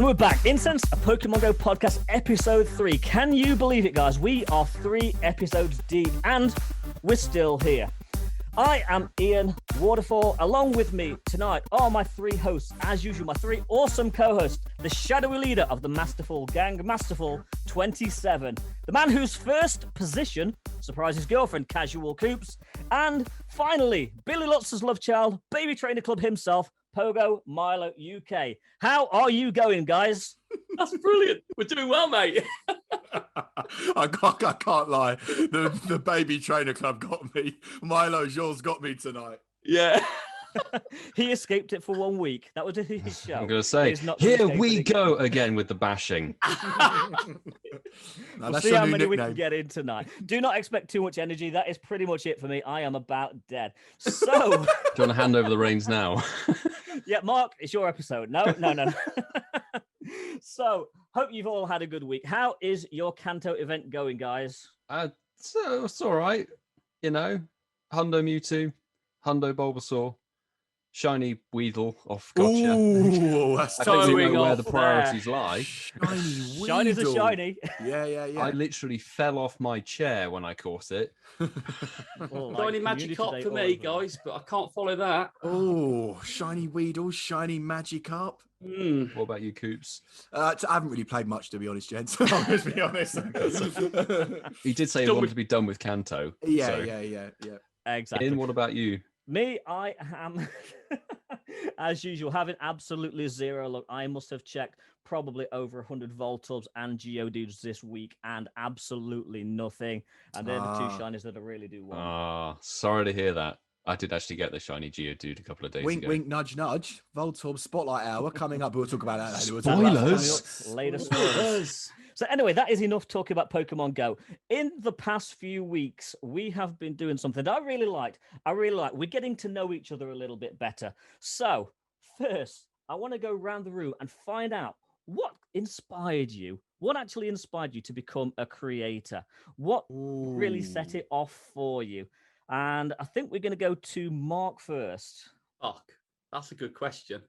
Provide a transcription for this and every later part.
And we're back. Incensed, a Pokemon Go podcast, episode 3. Can you believe it, guys? We are 3 episodes deep, and we're still here. I am Ian Waterfall. Along with me tonight are my 3 hosts, as usual, my 3 awesome co-hosts, the shadowy leader of the Masterful Gang, Masterful 27, the man whose first position surprised his girlfriend, Casual Coops, and finally, Billy Lutz's love child, Baby Trainer Club himself, Pogo Milo UK. How are you going, guys? That's brilliant. We're doing well, mate. I can't lie. The Baby Trainer Club got me. Milo's yours got me tonight. Yeah. He escaped it for 1 week. That was his show. I'm going to say, here we go again with the bashing. We'll see how many we can get in tonight. Do not expect too much energy. That is pretty much it for me. I am about dead. So, do you want to hand over the reins now? Yeah, Mark, it's your episode. No. So, hope you've all had a good week. How is your Kanto event going, guys? So it's all right. You know, Hundo Mewtwo, Hundo Bulbasaur, Shiny Weedle off Gotcha. Ooh, that's I think we know where the there. priorities lie. Shinies are shiny. Yeah. I literally fell off my chair when I caught it. Shiny Magikarp for me, guys, but I can't follow that. Oh, shiny Weedle, shiny Magikarp. What about you, Coops? I haven't really played much, to be honest, gents. I'll just be honest. He did say he wanted to be done with Kanto. Yeah. Exactly. Ian, what about you? Me, I am, as usual, having absolutely zero luck. I must have checked probably over 100 Voltubs and Geodudes this week, and absolutely nothing. And they're the 2 shinies that I really do want. Sorry to hear that. I did actually get the shiny Geodude a couple of days ago. Wink, nudge, nudge. Voltorb Spotlight Hour coming up. We'll talk about that later. Spoilers. Later spoilers. So anyway, that is enough talking about Pokemon Go. In the past few weeks, we have been doing something that I really liked. We're getting to know each other a little bit better. So first, I want to go around the room and find out what inspired you. What actually inspired you to become a creator? What really set it off for you? And I think we're going to go to Mark first. Fuck, that's a good question.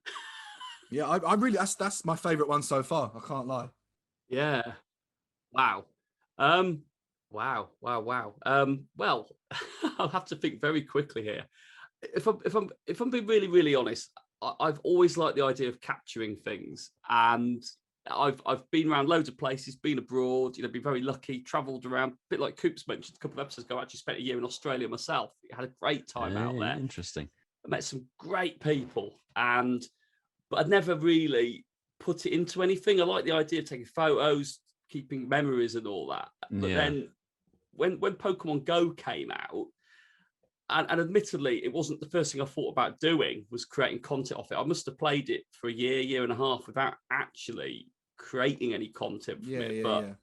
Yeah, I really that's my favourite one so far. I can't lie. Yeah. Wow. Wow. Well, I'll have to think very quickly here. If I'm being really, really honest, I've always liked the idea of capturing things, and I've been around loads of places, been abroad, been very lucky, travelled around, a bit like Coops mentioned a couple of episodes ago. I actually spent a year in Australia myself. I had a great time out there. Interesting. I met some great people, but I'd never really put it into anything. I like the idea of taking photos, keeping memories and all that. But then when Pokemon Go came out, and admittedly, it wasn't the first thing I thought about doing was creating content off it. I must have played it for a year and a half without actually creating any content from it. But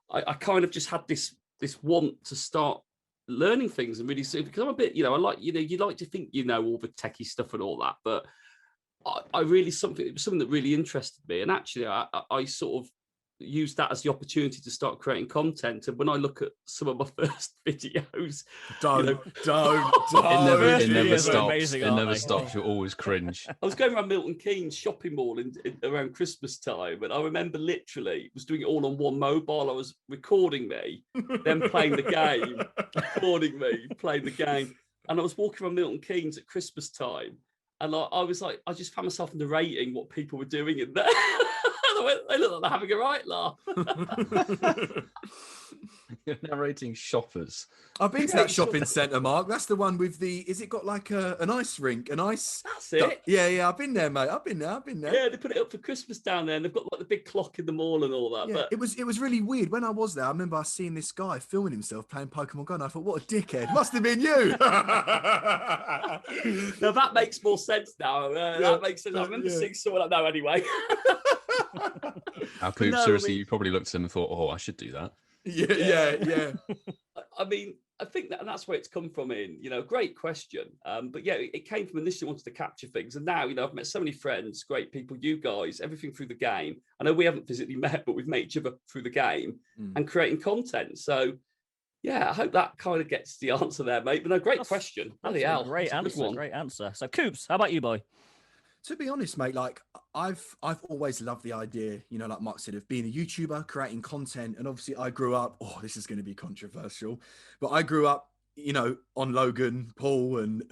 I kind of just had this want to start learning things and really see, because I'm a bit, I like, you like to think all the techie stuff and all that, but I really, it was something that really interested me. And actually, I sort of used that as the opportunity to start creating content. And when I look at some of my first videos, don't. It never stops. Amazing, it never stops. You always cringe. I was going around Milton Keynes shopping mall around Christmas time, and I remember literally was doing it all on one mobile. I was recording me, then playing the game, recording me, playing the game, and I was walking around Milton Keynes at Christmas time, and I was like, I just found myself narrating what people were doing in there. They look like they're having a right laugh. You're narrating shoppers. I've been to that shopping centre, Mark. That's the one with is it got like an ice rink? That's it. Yeah. I've been there, mate. I've been there. Yeah, they put it up for Christmas down there, and they've got like the big clock in the mall and all that. Yeah, but it was really weird. When I was there, I remember seeing this guy filming himself playing Pokemon Go, and I thought, what a dickhead. Must have been you. Now that makes more sense now. That makes sense. I remember seeing someone like that anyway. Our Coops, seriously, you probably looked at him and thought, oh, I should do that. Yeah. I mean, I think that's where it's come from. Great question. But yeah, it came from initially wanting to capture things, and now I've met so many friends, great people, you guys, everything through the game. I know we haven't physically met, but we've met each other through the game and creating content. So yeah, I hope that kind of gets the answer there, mate. But no, great question. Bloody hell, Great answer. So Coops, how about you, boy? To be honest, mate, like I've always loved the idea, you know, like Mark said, of being a YouTuber, creating content. And obviously I grew up, oh, this is going to be controversial, but I grew up, you know, on Logan Paul and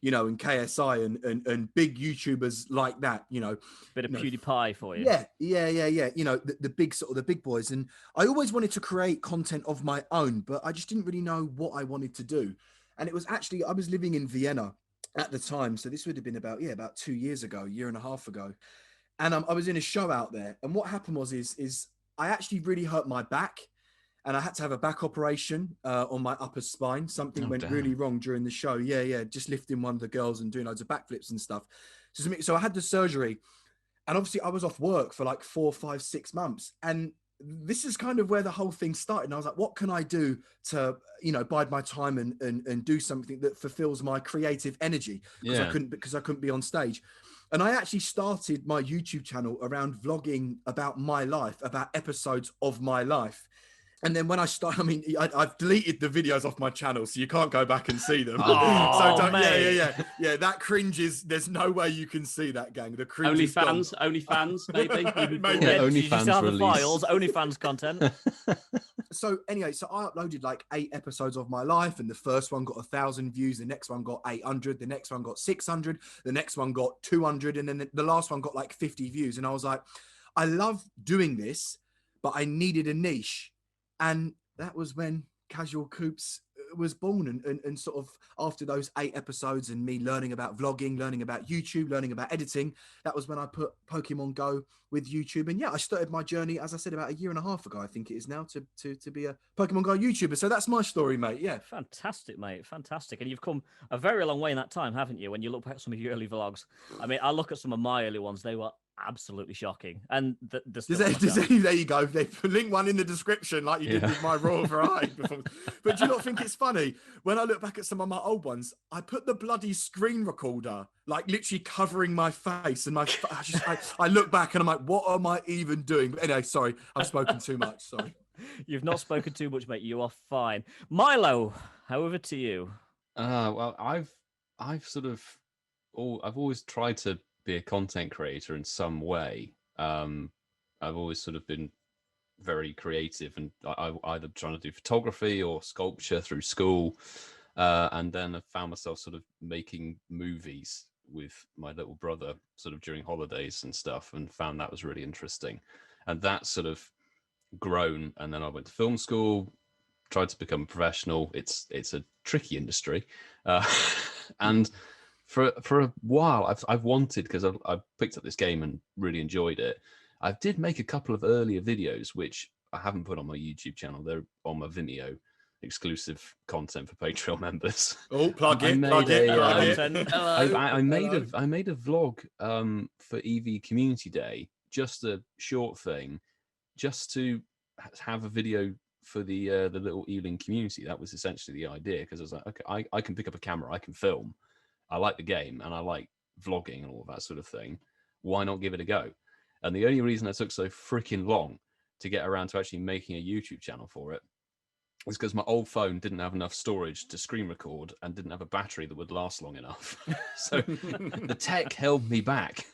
you know, and KSI and big YouTubers like that, you know. Bit of PewDiePie for you. Yeah. You know, the big sort of the big boys. And I always wanted to create content of my own, but I just didn't really know what I wanted to do. And it was actually, I was living in Vienna at the time. So this would have been about 2 years ago, a year and a half ago. And I was in a show out there. And what happened was, is I actually really hurt my back. And I had to have a back operation on my upper spine. Something went really wrong during the show. Yeah. Just lifting one of the girls and doing loads of backflips and stuff. So I had the surgery. And obviously I was off work for like 4, 5, 6 months. And this is kind of where the whole thing started. And I was like, what can I do to, you know, bide my time and do something that fulfills my creative energy? Because I couldn't be on stage. And I actually started my YouTube channel around vlogging about my life, about episodes of my life. And then when I start, I mean, I've deleted the videos off my channel, so you can't go back and see them. Oh, so mate. yeah. That cringe is. There's no way you can see that, gang. The cringe. Only fans, maybe. Yeah, OnlyFans release. Files, OnlyFans content. So anyway, so I uploaded like 8 episodes of my life, and the first one got 1,000 views, the next one got 800, the next one got 600, the next one got 200, and then the last one got like 50 views. And I was like, I love doing this, but I needed a niche. And that was when Casual Coops was born. And sort of after those 8 episodes and me learning about vlogging, learning about YouTube, learning about editing, that was when I put Pokemon Go with YouTube. And yeah, I started my journey, as I said, about a year and a half ago, I think it is now, to be a Pokemon Go YouTuber. So that's my story, mate. Yeah. Fantastic, mate. Fantastic. And you've come a very long way in that time, haven't you? When you look back at some of your early vlogs. I mean, I look at some of my early ones, they were absolutely shocking. And there you go. They link one in the description like you did with my Royal Variety performance. But do you not think it's funny? When I look back at some of my old ones, I put the bloody screen recorder like literally covering my face, and I look back and I'm like, what am I even doing? But anyway, sorry, I've spoken too much. Sorry. You've not spoken too much, mate. You are fine. Milo, however to you. Well, I've always tried to be a content creator in some way. I've always sort of been very creative, and I either trying to do photography or sculpture through school, and then I found myself sort of making movies with my little brother sort of during holidays and stuff, and found that was really interesting. And that sort of grown, and then I went to film school, tried to become a professional. It's a tricky industry, and for a while I've wanted, because I've picked up this game and really enjoyed it. I did make a couple of earlier videos which I haven't put on my YouTube channel. They're on my Vimeo, exclusive content for Patreon members. Oh, plug it. I made a vlog for EV Community Day, just a short thing, just to have a video for the little Ealing community. That was essentially the idea, because I was like, okay, I can pick up a camera, I can film. I like the game and I like vlogging and all of that sort of thing. Why not give it a go? And the only reason I took so freaking long to get around to actually making a YouTube channel for it is because my old phone didn't have enough storage to screen record and didn't have a battery that would last long enough. So the tech held me back.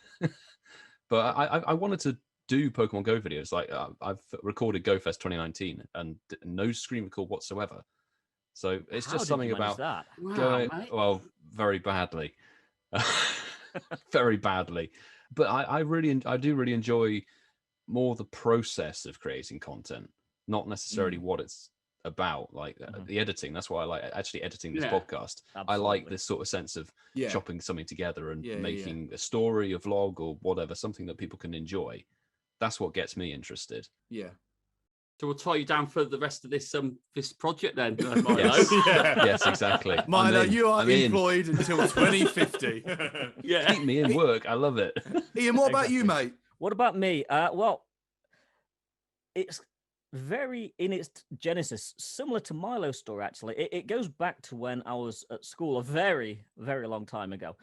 But I wanted to do Pokemon Go videos. Like I've recorded GoFest 2019 and no screen record whatsoever. So it's just something about that? Going, well, very badly, very badly. But I do really enjoy more the process of creating content, not necessarily what it's about, like the editing. That's why I like actually editing this podcast. Absolutely. I like this sort of sense of chopping something together and making a story, a vlog, or whatever, something that people can enjoy. That's what gets me interested. Yeah. So we'll tie you down for the rest of this project then. Yes, exactly. Milo, you are employed until 2050. Yeah. Keep me in work. I love it. Ian, what about you, mate? What about me? Well, it's very, in its genesis, similar to Milo's story, actually. It goes back to when I was at school a very, very long time ago.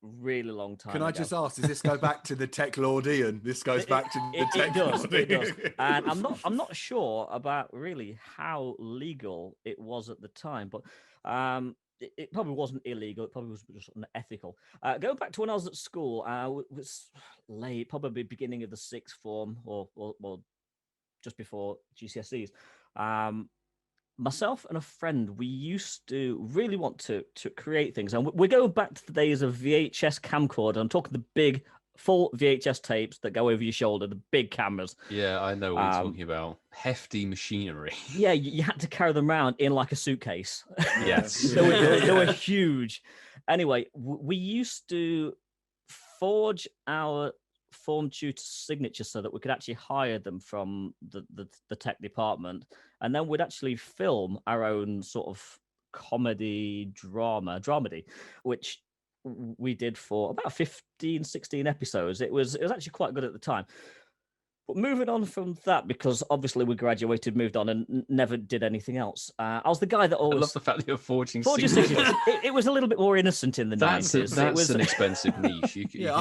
Really long time Can I just ask, does this go back to the tech lord Ian? This goes back to the tech lord. It does. And I'm not sure about really how legal it was at the time, but it probably wasn't illegal. It probably was just unethical. Going back to when I was at school, was late, probably beginning of the sixth form or just before GCSEs. Myself and a friend, we used to really want to create things. And we're going back to the days of VHS camcorder. I'm talking the big full VHS tapes that go over your shoulder, the big cameras. Yeah, I know what you're talking about. Hefty machinery. Yeah, you had to carry them around in like a suitcase. Yes. They were huge. Anyway, we used to forge our form tutor signatures so that we could actually hire them from the tech department. And then we'd actually film our own sort of comedy dramedy, which we did for about 15, 16 episodes. It was actually quite good at the time. But moving on from that, because obviously we graduated, moved on, and never did anything else. I was the guy that always... I love the fact that you're forging signatures. It was a little bit more innocent in the 90s. That's an expensive niche. You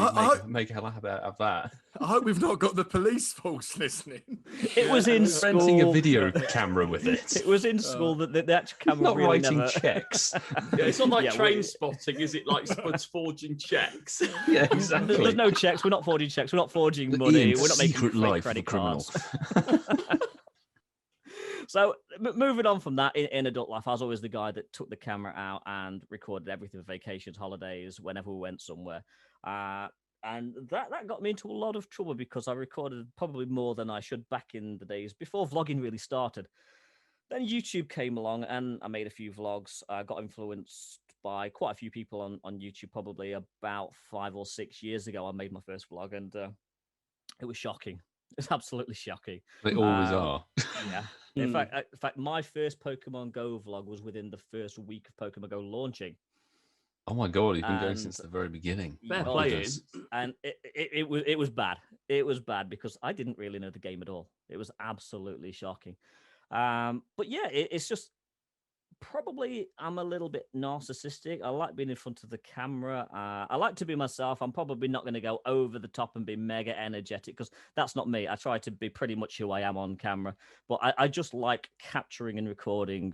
make a hell out of that. I hope we've not got the police force listening. It was in school. Renting a video camera with it. It was in school that the actual camera not really writing never... checks. Yeah, it's not like train spotting, is it? Like Spud's forging checks. Yeah, exactly. There's no checks. We're not forging checks. We're not forging money. We're not making fake credit cards. So moving on from that, in adult life, I was always the guy that took the camera out and recorded everything: vacations, holidays, whenever we went somewhere. And that got me into a lot of trouble because I recorded probably more than I should back in the days before vlogging really started. Then YouTube came along and I made a few vlogs. I got influenced by quite a few people on YouTube. Probably about 5 or 6 years ago, I made my first vlog, and it was shocking. It's absolutely shocking. They always are. Yeah. In fact, my first Pokemon Go vlog was within the first week of Pokemon Go launching. Oh my god, you've been going since the very beginning. Fair play. And it was bad. It was bad because I didn't really know the game at all. It was absolutely shocking. But yeah, it's just probably I'm a little bit narcissistic. I like being in front of the camera. I like to be myself. I'm probably not going to go over the top and be mega energetic because that's not me. I try to be pretty much who I am on camera. But I just like capturing and recording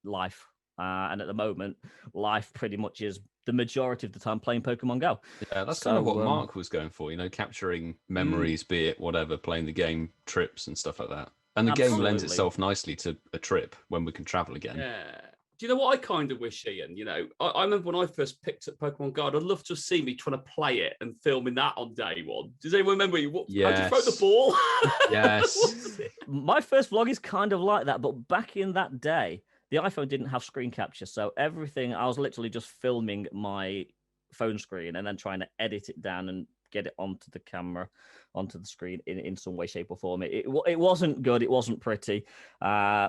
life. And at the moment, life pretty much is the majority of the time playing Pokemon Go. Yeah, that's kind of what Mark was going for, capturing memories, be it whatever, playing the game, trips and stuff like that. And the game lends itself nicely to a trip when we can travel again. Yeah. Do you know what I kind of wish, Ian? I remember when I first picked up Pokemon Go, I'd love to see me trying to play it and filming that on day one. Does anyone remember how'd you throw the ball? Yes. My first vlog is kind of like that, but back in that day, the iPhone didn't have screen capture, so everything, I was literally just filming my phone screen and then trying to edit it down and get it onto the camera, onto the screen in some way, shape or form. It wasn't good. It wasn't pretty.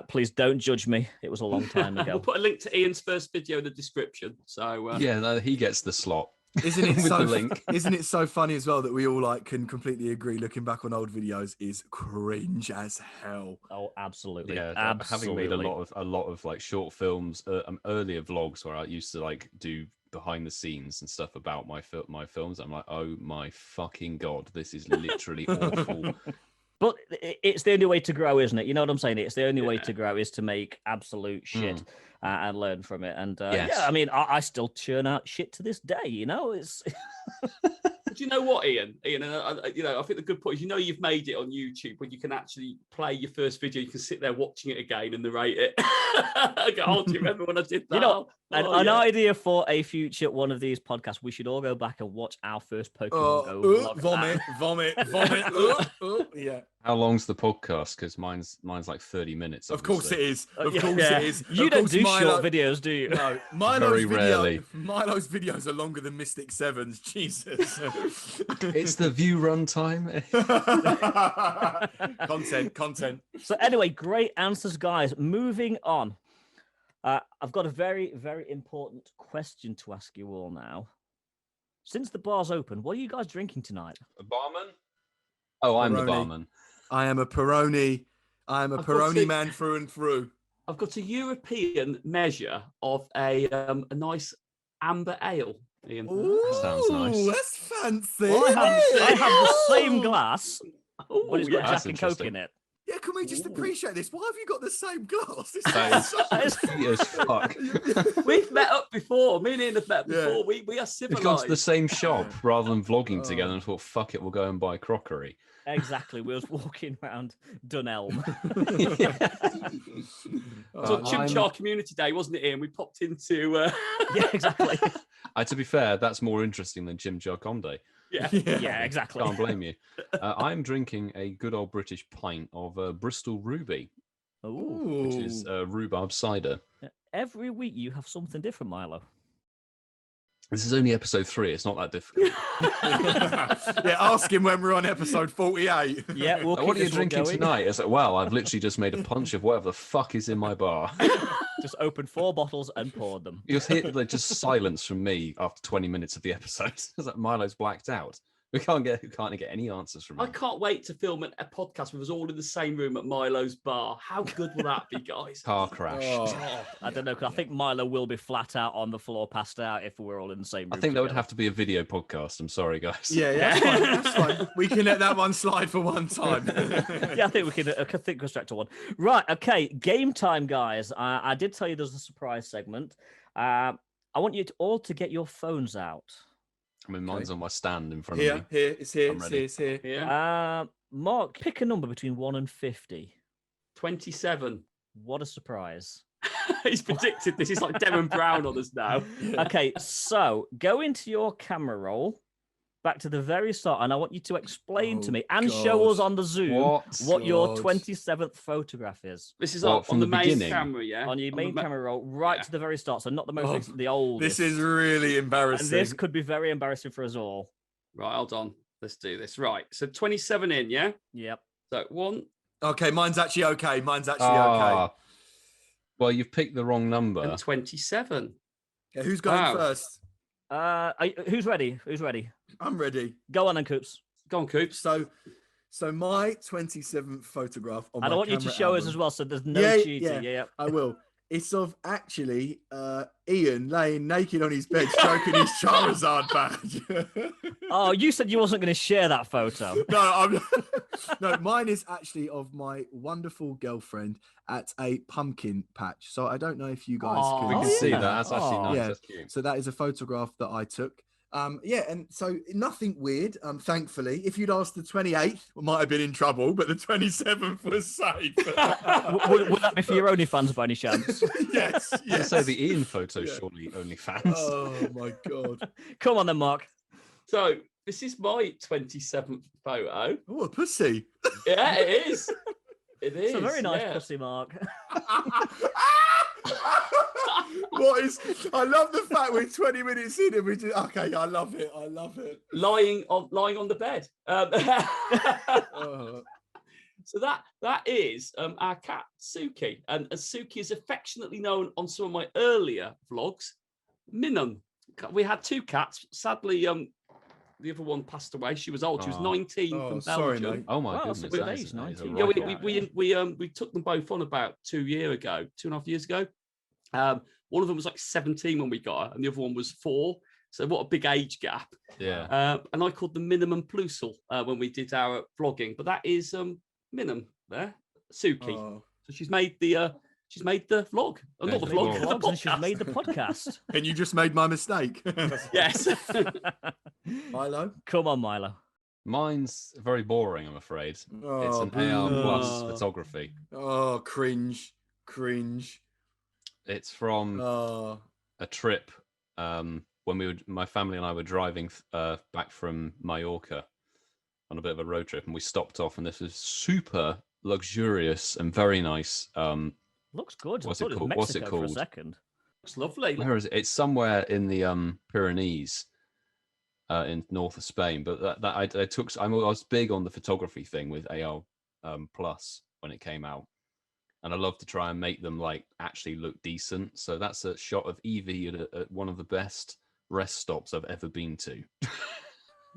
Please don't judge me. It was a long time ago. We'll put a link to Ian's first video in the description. So he gets the slot. Isn't it so funny as well that we all can completely agree? Looking back on old videos is cringe as hell. Oh, absolutely. Yeah, absolutely. Having made a lot of short films, earlier vlogs where I used to do behind the scenes and stuff about my films. I'm like, oh my fucking god, this is literally awful. But it's the only way to grow, isn't it? You know what I'm saying? It's the only way to grow is to make absolute shit and learn from it. And yes. I mean, I still churn out shit to this day. It's. Do you know what, Ian? And I think the good point is, you've made it on YouTube when you can actually play your first video. You can sit there watching it again and narrate it. Do you remember when I did that? An idea for a future one of these podcasts. We should all go back and watch our first Pokemon Go vlog. Vomit. Yeah. How long's the podcast? Because mine's like 30 minutes. Of course it is. Of course it is. You don't do short videos, do you? No. Very rarely. Milo's videos are longer than Mystic Seven's. Jesus. It's the view runtime. Content. So anyway, great answers, guys. Moving on. I've got a very, very important question to ask you all now. Since the bar's open, what are you guys drinking tonight? A barman? Oh, I'm the barman. I am a Peroni. I am a Peroni man through and through. I've got a European measure of a nice amber ale. Ian. Ooh, that sounds nice. That's fancy. Well, I have the same glass. Oh, But it's got Jack and Coke in it. Yeah, can we just appreciate this? Why have you got the same glass? This That is cute as fuck. We've met up before. Me and Ian have met before. We are We've civilized. gone to the same shop rather than vlogging together and thought, fuck it, we'll go and buy crockery. Exactly. We was walking around Dunelm. So Chimchar Community Day, wasn't it, Ian? We popped into... Yeah, exactly. To be fair, that's more interesting than Chimchar Conde. Yeah, exactly. Can't blame you. I'm drinking a good old British pint of Bristol Ruby, Ooh. which is rhubarb cider. Every week you have something different, Milo. This is only episode 3. It's not that difficult. Yeah, ask him when we're on episode 48. Yeah, we'll keep what are you this one drinking going. tonight? It's like, well, I've literally just made a punch of whatever the fuck is in my bar. Just opened 4 bottles and poured them. You'll hear just silence from me after 20 minutes of the episode. It's like Milo's blacked out. We can't get any answers from him. I can't wait to film a podcast with us all in the same room at Milo's bar. How good will that be, guys? Car crash. I don't know, because I think Milo will be flat out on the floor, passed out, if we're all in the same room. I think that would have to be a video podcast. I'm sorry, guys. Yeah, that's fine. We can let that one slide for one time. Yeah, I think we can. I think we'll stretch to one. Right. Okay. Game time, guys. I did tell you there's a surprise segment. I want you all to get your phones out. I mean, mine's on my stand in front Here, of me. it's here, I'm it's ready. here, it's here. Yeah. Mark, pick a number between 1 and 50. 27. What a surprise. He's predicted this. He's like Devon Brown on us now. Okay, so go into your camera roll back to the very start, and I want you to explain to me and show us on the Zoom what your 27th photograph is. This is What, from on the the main beginning? camera, yeah? On your main camera roll, right to the very start, so not the most recent, the oldest. This is really embarrassing. And this could be very embarrassing for us all. Right, hold on. Let's do this. Right, so 27 in, yeah? Yep. So 1. Okay, mine's actually okay. Okay. Well, you've picked the wrong number. And 27. Yeah, who's going Wow. first? Who's ready? Who's ready? I'm ready. Go on then, Coops. Go on, Coops. So my 27th photograph on And my I want you to camera show us album- as well, so there's no Yeah, cheating. yeah. Yeah. I will. It's of actually Ian laying naked on his bed, stroking his Charizard badge. Oh, you said you wasn't going to share that photo. No, mine is actually of my wonderful girlfriend at a pumpkin patch. So I don't know if you guys Oh, We can can see yeah. that. That's actually Oh. nice. Yeah. That's cute. So that is a photograph that I took. And so nothing weird, thankfully. If you'd asked the 28th, we might have been in trouble, but the 27th was safe. would that be for your OnlyFans by any chance? Yes. I'd say the Ian photo, surely OnlyFans. Oh my God. Come on then, Mark. So this is my 27th photo. Oh, a pussy. Yeah, it is. It is. It's a very nice yeah. pussy, Mark. I love the fact we're 20 minutes in and we just, okay, I love it. Lying on the bed. Oh. So that is our cat Suki, and as Suki is affectionately known on some of my earlier vlogs, Minum. We had 2 cats. Sadly, the other one passed away. She was old. She was 19 from sorry, Belgium. mate. Oh my Wow, goodness. that's a good that is- age, that is a 19. Yeah, rocket. we took them both on about 2.5 years ago. One of them was like 17 when we got her, and the other one was 4. So what a big age gap. Yeah. And I called them Minimum Plusel when we did our vlogging, but that is Minimum there, Suki. Oh. So she's made the vlog. Not the She's vlog, made the Vlogs and she's podcast. made the podcast. And you just made my mistake. Yes. Milo? Come on, Milo. Mine's very boring, I'm afraid. It's Oh, an AR plus boo. photography. Oh, cringe. It's from Oh. a trip when my family and I were driving back from Mallorca on a bit of a road trip, and we stopped off, and this was super luxurious and very nice. Looks good. What's I it thought called? was What's it Mexico for a called? second. It's lovely. Where is it? It's somewhere in the Pyrenees, in north of Spain. But I was big on the photography thing with AR plus when it came out, and I love to try and make them like actually look decent. So that's a shot of Evie at one of the best rest stops I've ever been to.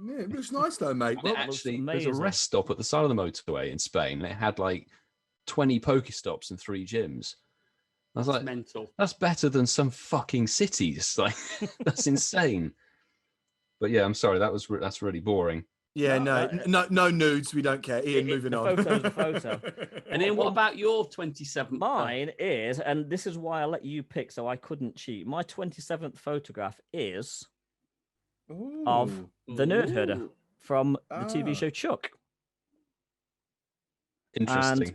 Yeah, it looks nice though, mate. And it That looks actually, there's a amazing. rest stop at the side of the motorway in Spain, and it had like 20 Pokestops and 3 gyms. I was It's like, mental. that's better than some fucking cities. Like, that's insane. But yeah, I'm sorry, that's really boring. Yeah, no nudes. We don't care. Ian, moving on. The photo. And Ian, what about your 27th? Mine is, and this is why I let you pick, so I couldn't cheat. My 27th photograph is of the Nerd Herder from the TV show Chuck. Interesting.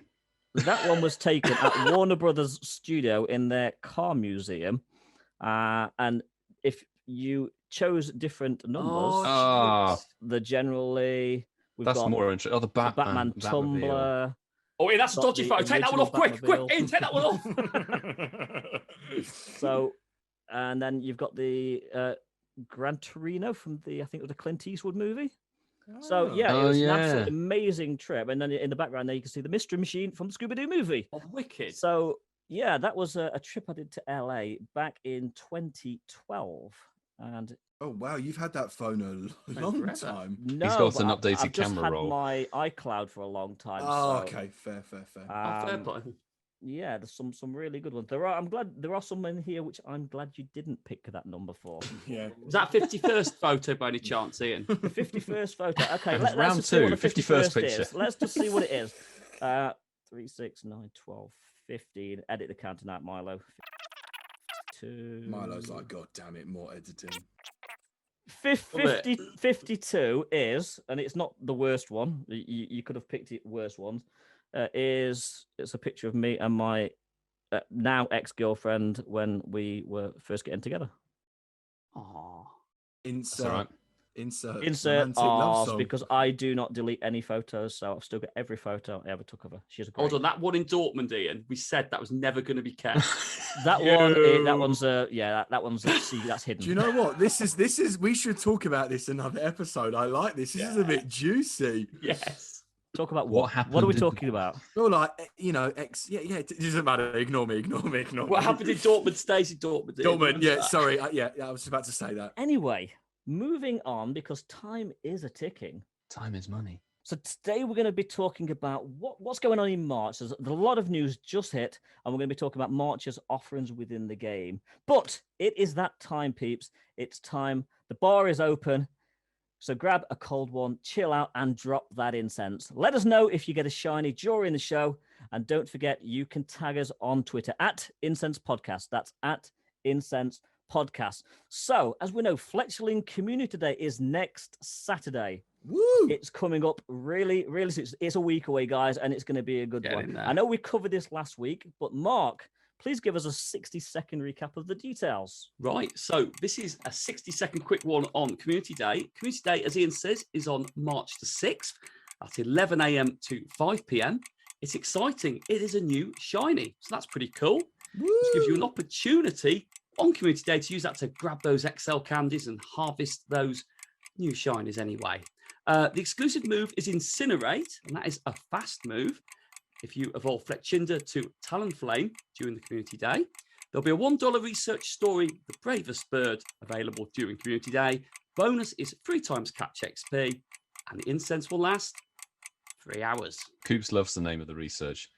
And that one was taken at Warner Brothers Studio in their car museum. And if you chose different numbers, the generally that's got more interesting. Oh, the Batman Tumblr. Oh, yeah, that's a dodgy photo. Take that one off, quick, Ian, take that one off. So, and then you've got the Gran Torino from I think it was the Clint Eastwood movie. So yeah, it was an absolutely amazing trip. And then in the background there you can see the Mystery Machine from the Scooby-Doo movie. Oh, wicked. So yeah, that was a trip I did to LA back in 2012. And oh wow, you've had that phone a long time. No, he's got an updated I've just camera had roll. my iCloud for a long time. Oh, okay, fair. Fair play. Yeah, there's some really good ones. I'm glad there are some in here which I'm glad you didn't pick that number for. Yeah. Was that 51st photo by any chance, Ian? The 51st photo. Okay, let's round just see what the 51st picture. is. Let's just see what it is. 3, 6, 9, 12, 15. Edit the counting out, Milo. 2. Milo's like, God damn it, more editing. 52 is, and it's not the worst one. You could have picked it worse ones. It's a picture of me and my now ex-girlfriend when we were first getting together. Aww. Insert ours because I do not delete any photos, so I've still got every photo I ever took of her. She's a great. Hold on, that one in Dortmund, Ian. We said that was never going to be kept. That one's that's hidden. Do you know what? This is. We should talk about this in another episode. I like this. This is a bit juicy. Yes. Talk about what happened. What are we talking about? Well, like it doesn't matter. Ignore me. What happened in Dortmund stays in Dortmund. Dortmund. Yeah, sorry. I was about to say that. Anyway, moving on because time is a ticking. Time is money. So today we're going to be talking about what's going on in March. There's a lot of news just hit, and we're going to be talking about March's offerings within the game. But it is that time, peeps. It's time. The bar is open. So grab a cold one, chill out, and drop that incense. Let us know if you get a shiny during the show. And don't forget, you can tag us on Twitter at Incensed Podcast. That's at Incensed Podcast. So, as we know, Fletchling Community Day is next Saturday. Woo! It's coming up really, really soon. It's a week away, guys, and it's going to be a good one. I know we covered this last week, but Mark, please give us a 60-second recap of the details. Right. So this is a 60-second quick one on Community Day. Community Day, as Ian says, is on March the 6th at 11 a.m. to 5 p.m. It's exciting. It is a new shiny. So that's pretty cool. This gives you an opportunity on Community Day to use that to grab those XL candies and harvest those new shinies anyway. The exclusive move is Incinerate, and that is a fast move. If you evolve Fletchinder to Talonflame during the Community Day, there'll be a $1 research story, The Bravest Bird, available during Community Day. Bonus is 3 times catch XP, and the incense will last 3 hours. Coops loves the name of the research.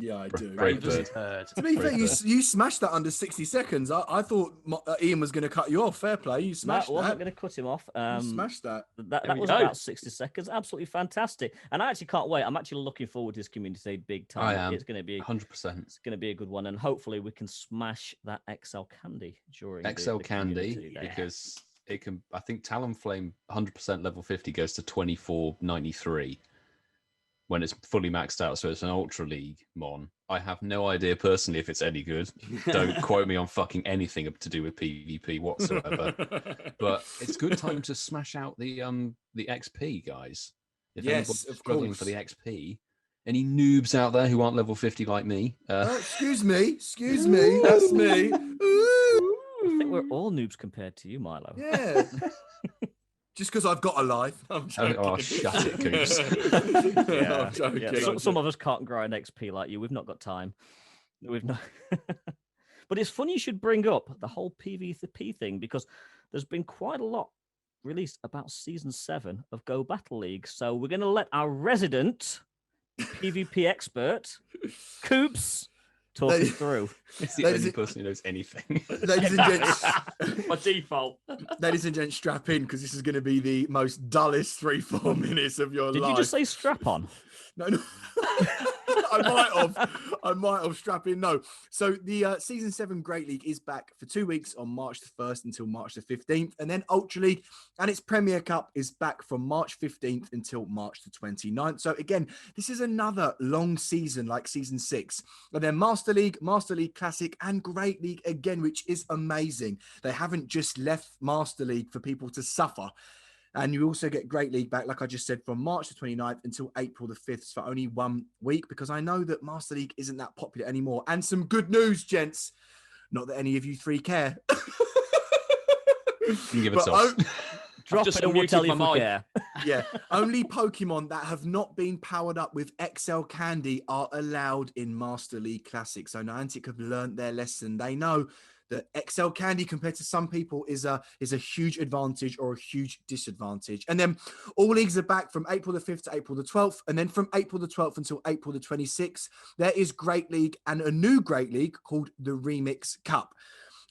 Yeah, I do. Bravest Bird. To be fair, you smashed that under 60 seconds. I thought Ian was going to cut you off. Fair play. You smashed that. I wasn't going to cut him off. You smashed that. That was about 60 seconds. Absolutely fantastic. And I actually can't wait. I'm actually looking forward to this Community Day big time. I am. It's going to be 100%. It's going to be a good one. And hopefully we can smash that XL candy during XL the candy, because it can, I think Talonflame 100% level 50 goes to 24.93 when it's fully maxed out. So it's an Ultra League Mon. I have no idea personally if it's any good. Don't quote me on fucking anything to do with PvP whatsoever. But it's good time to smash out the XP, guys. If anybody's struggling for the XP, any noobs out there who aren't level 50 like me. Excuse me, that's me. I think we're all noobs compared to you, Milo. Yeah. Just because I've got a life. Oh, shut it, Coops. I'm joking. Yeah. Some of us can't grow an XP like you. We've not got time. We've not. But it's funny you should bring up the whole PvP thing, because there's been quite a lot released about Season 7 of Go Battle League. So we're going to let our resident PvP expert, Coops, talking through. It's the only person who knows anything. Ladies and gents, By default. ladies and gents, strap in because this is going to be the most dullest 3-4 minutes of your life. Did you just say strap on? No. I might have strap in. No. So the season 7 Great League is back for 2 weeks on March the 1st until March the 15th. And then Ultra League and its Premier Cup is back from March 15th until March the 29th. So again, this is another long season like season 6. And then Master League Classic and Great League again, which is amazing. They haven't just left Master League for people to suffer. And you also get Great League back, like I just said, from March the 29th until April the 5th for only 1 week, because I know that Master League isn't that popular anymore. And some good news, gents. Not that any of you three care. You can give it off. Drop it and we'll tell you if we care. Yeah. Only Pokemon that have not been powered up with XL Candy are allowed in Master League Classic. So Niantic have learned their lesson. They know that XL Candy compared to some people is a huge advantage or a huge disadvantage. And then all leagues are back from April the 5th to April the 12th. And then from April the 12th until April the 26th, there is Great League and a new Great League called the Remix Cup.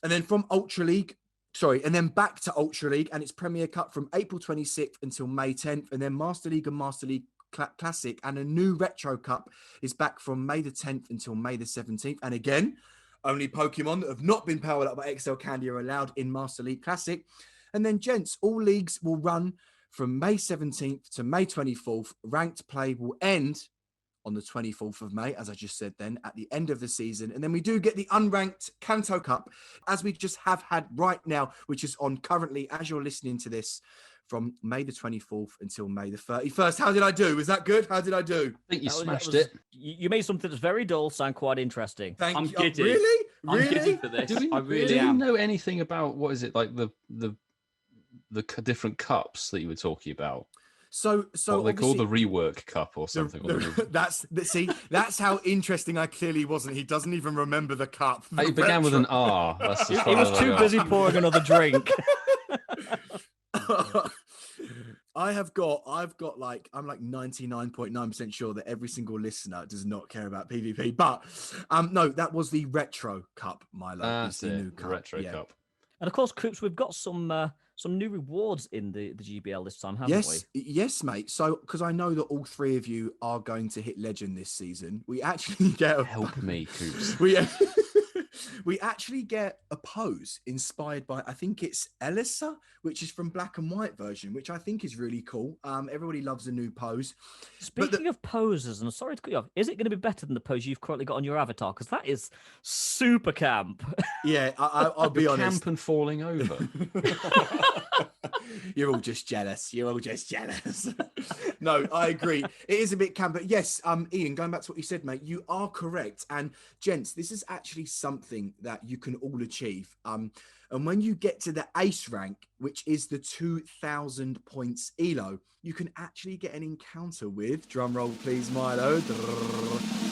And then from and then back to Ultra League and its Premier Cup from April 26th until May 10th. And then Master League and Master League Classic and a new Retro Cup is back from May the 10th until May the 17th. And again, only Pokemon that have not been powered up by XL Candy are allowed in Master League Classic. And then, gents, all leagues will run from May 17th to May 24th. Ranked play will end on the 24th of May, as I just said then, at the end of the season. And then we do get the unranked Kanto Cup, as we just have had right now, which is on currently, as you're listening to this, from May the 24th until May the 31st. How did I do? Was that good? How did I do? I think you smashed it. You made something that's very dull sound quite interesting. Thank you. Giddy. Really? I'm giddy for this. Do I really we am. know anything about, what is it, like the different cups that you were talking about? So what they call the rework cup or something. That's how interesting I clearly wasn't. He doesn't even remember the cup. It began with an R. That's He was too busy pouring another drink. I've got like, I'm like 99.9% sure that every single listener does not care about PvP. But no, that was the Retro Cup, my love. That's the new cup. Retro Cup. And of course, Coops, we've got some new rewards in the GBL this time, haven't we? Yes, mate. So, because I know that all three of you are going to hit Legend this season, we actually get help me, Coops. We actually get a pose inspired by, I think it's Elisa, which is from Black and White version, which I think is really cool. Everybody loves a new pose. Speaking of poses, and sorry to cut you off, is it going to be better than the pose you've currently got on your avatar? Because that is super camp. Yeah, I'll be honest. Camp and falling over. You're all just jealous. No, I agree. It is a bit camp, but yes, Ian, going back to what you said, mate, you are correct. And gents, this is actually something that you can all achieve. And when you get to the ace rank, which is the 2,000 points ELO, you can actually get an encounter with, drum roll please, Milo,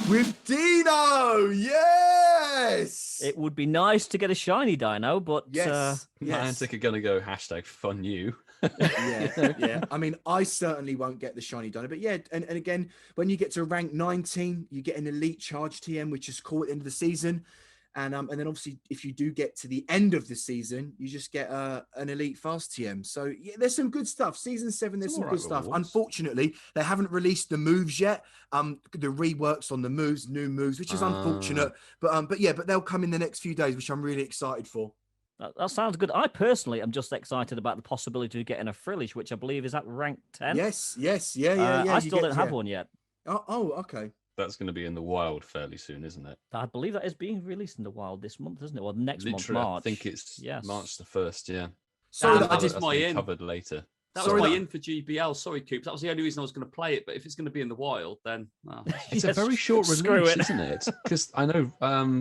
with Dino. Yes! It would be nice to get a shiny Dino, but yes. Niantic are going to go #fun you. yeah. I mean, I certainly won't get the shiny Dino, but yeah. And again, when you get to rank 19, you get an elite charge TM, which is cool at the end of the season. And then obviously, if you do get to the end of the season, you just get an elite fast TM. So yeah, there's some good stuff. Season 7, there's some good stuff. Unfortunately, they haven't released the moves yet. The reworks on the moves, new moves, which is unfortunate. But they'll come in the next few days, which I'm really excited for. That sounds good. I personally am just excited about the possibility of getting a Frillish, which I believe is at rank 10. Yes, yeah. I still don't have one yet. Oh, okay. That's going to be in the wild fairly soon, isn't it? I believe that is being released in the wild this month, isn't it? Or next month, March. March. I think it's March the 1st, yeah. So that is my in. Covered later. That was my in for GBL. Sorry, Coops. That was the only reason I was going to play it. But if it's going to be in the wild, then it's a very short release, isn't it? Because I know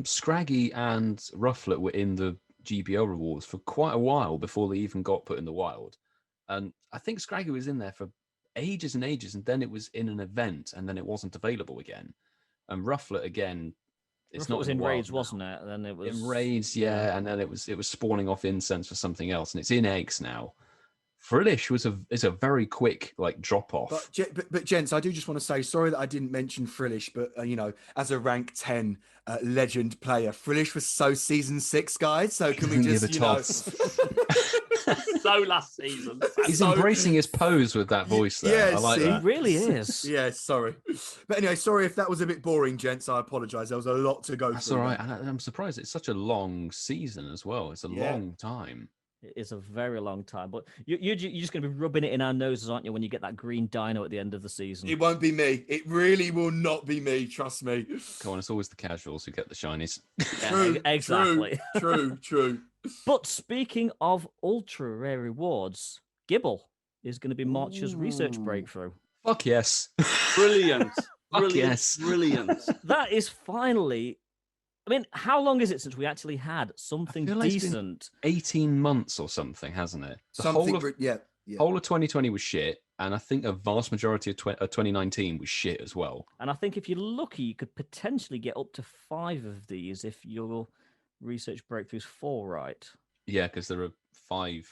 Scraggy and Rufflet were in the GBL rewards for quite a while before they even got put in the wild, and I think Scraggy was in there for ages and ages, and then it was in an event, and then it wasn't available again. And Rufflet again, it's not was in raids, wasn't it? And then it was in raids, yeah, and then it was spawning off incense for something else, and it's in eggs now Frillish is a very quick like drop off. But gents, I do just want to say sorry that I didn't mention Frillish, but as a rank 10 legend player, Frillish was so season 6, guys. So can we just so last season. He's embracing his pose with that voice there. Yeah, I like that. He really is. Yeah, sorry. But anyway, sorry if that was a bit boring, gents. I apologize. There was a lot to go That's through. all right. And I'm surprised it's such a long season as well. It's a long time. It's a very long time, but you're just going to be rubbing it in our noses, aren't you, when you get that green dino at the end of the season? It won't be me. It really will not be me. Trust me. Come on, it's always the casuals who get the shinies. True, exactly. True. But speaking of ultra rare rewards, Gibble is going to be March's research breakthrough. Fuck yes. Brilliant. Yes. Brilliant. That is finally... I mean, how long is it since we actually had something decent? 18 months or something, hasn't it? The whole of 2020 was shit, and I think a vast majority of 2019 was shit as well. And I think if you're lucky, you could potentially get up to 5 of these if your research breakthroughs fall right. Yeah, because there are 5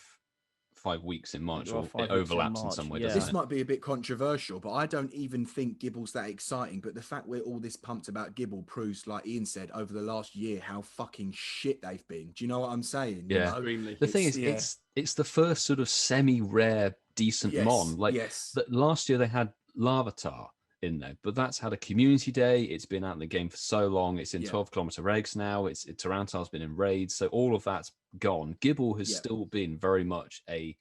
weeks in March, or it overlaps in some way. Yeah. This might be a bit controversial, but I don't even think Gibble's that exciting. But the fact we're all this pumped about Gibble proves, like Ian said, over the last year, how fucking shit they've been. Do you know what I'm saying? Yeah. The thing is, it's the first sort of semi-rare, decent mon. Like last year they had Larvitar in there, but that's had a community day. It's been out in the game for so long. It's in 12-kilometer eggs now. Tarantar's been in raids, so all of that's gone. Gibble has still been very much a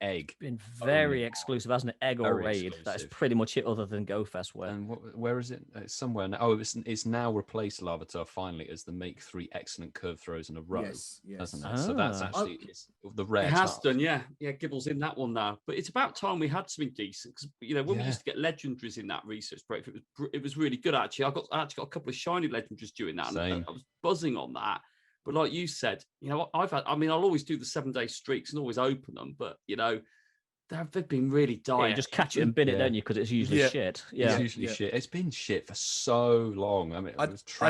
egg. Been very exclusive, hasn't it? Egg or raid. Exclusive. That's pretty much it, other than GoFest. Where is it? It's somewhere now. Oh, it's now replaced Larvitar finally as the make 3 excellent curve throws in a row. Yes. Hasn't it? So that's actually the rare. It has done, yeah. Gibble's in that one now. But it's about time we had something decent, because when we used to get legendaries in that research breakthrough, it was really good actually. I actually got a couple of shiny legendaries during that, and I was buzzing on that. But like you said, I'll always do the 7-day streaks and always open them, but they've been really dire. Yeah, you just catch it and bin it, don't you? Because it's usually shit. Yeah, it's usually shit. It's been shit for so long. I mean, I'd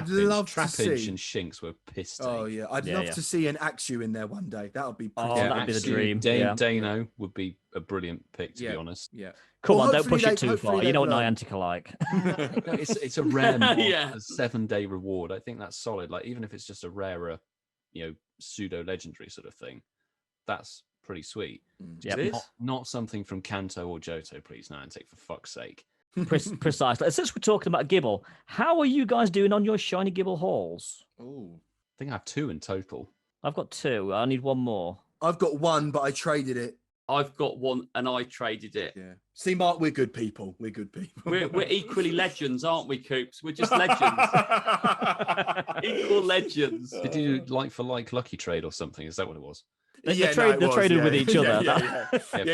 love to see. And Shinx were pissed. Oh yeah, I'd love to see an Axew in there one day. That would be. That'd be the dream. Dano would be a brilliant pick, to be honest. Yeah. Come on, don't push it too far. You know what Niantic are like. No, it's a rare mod, a 7-day reward. I think that's solid. Like, even if it's just a rarer, pseudo legendary sort of thing, that's pretty sweet. Not something from Kanto or Johto, please, Niantic, for fuck's sake. Precisely. Since we're talking about Gibble, how are you guys doing on your shiny Gibble hauls? Oh, I think I have 2 in total. I've got 2. I need 1 more. I've got 1, but I traded it. I've got 1 and I traded it. Yeah. See, Mark, we're good people. We're equally legends, aren't we, Coops? We're just legends. Equal legends. Did you do like for like lucky trade or something? Is that what it was? They traded with each other.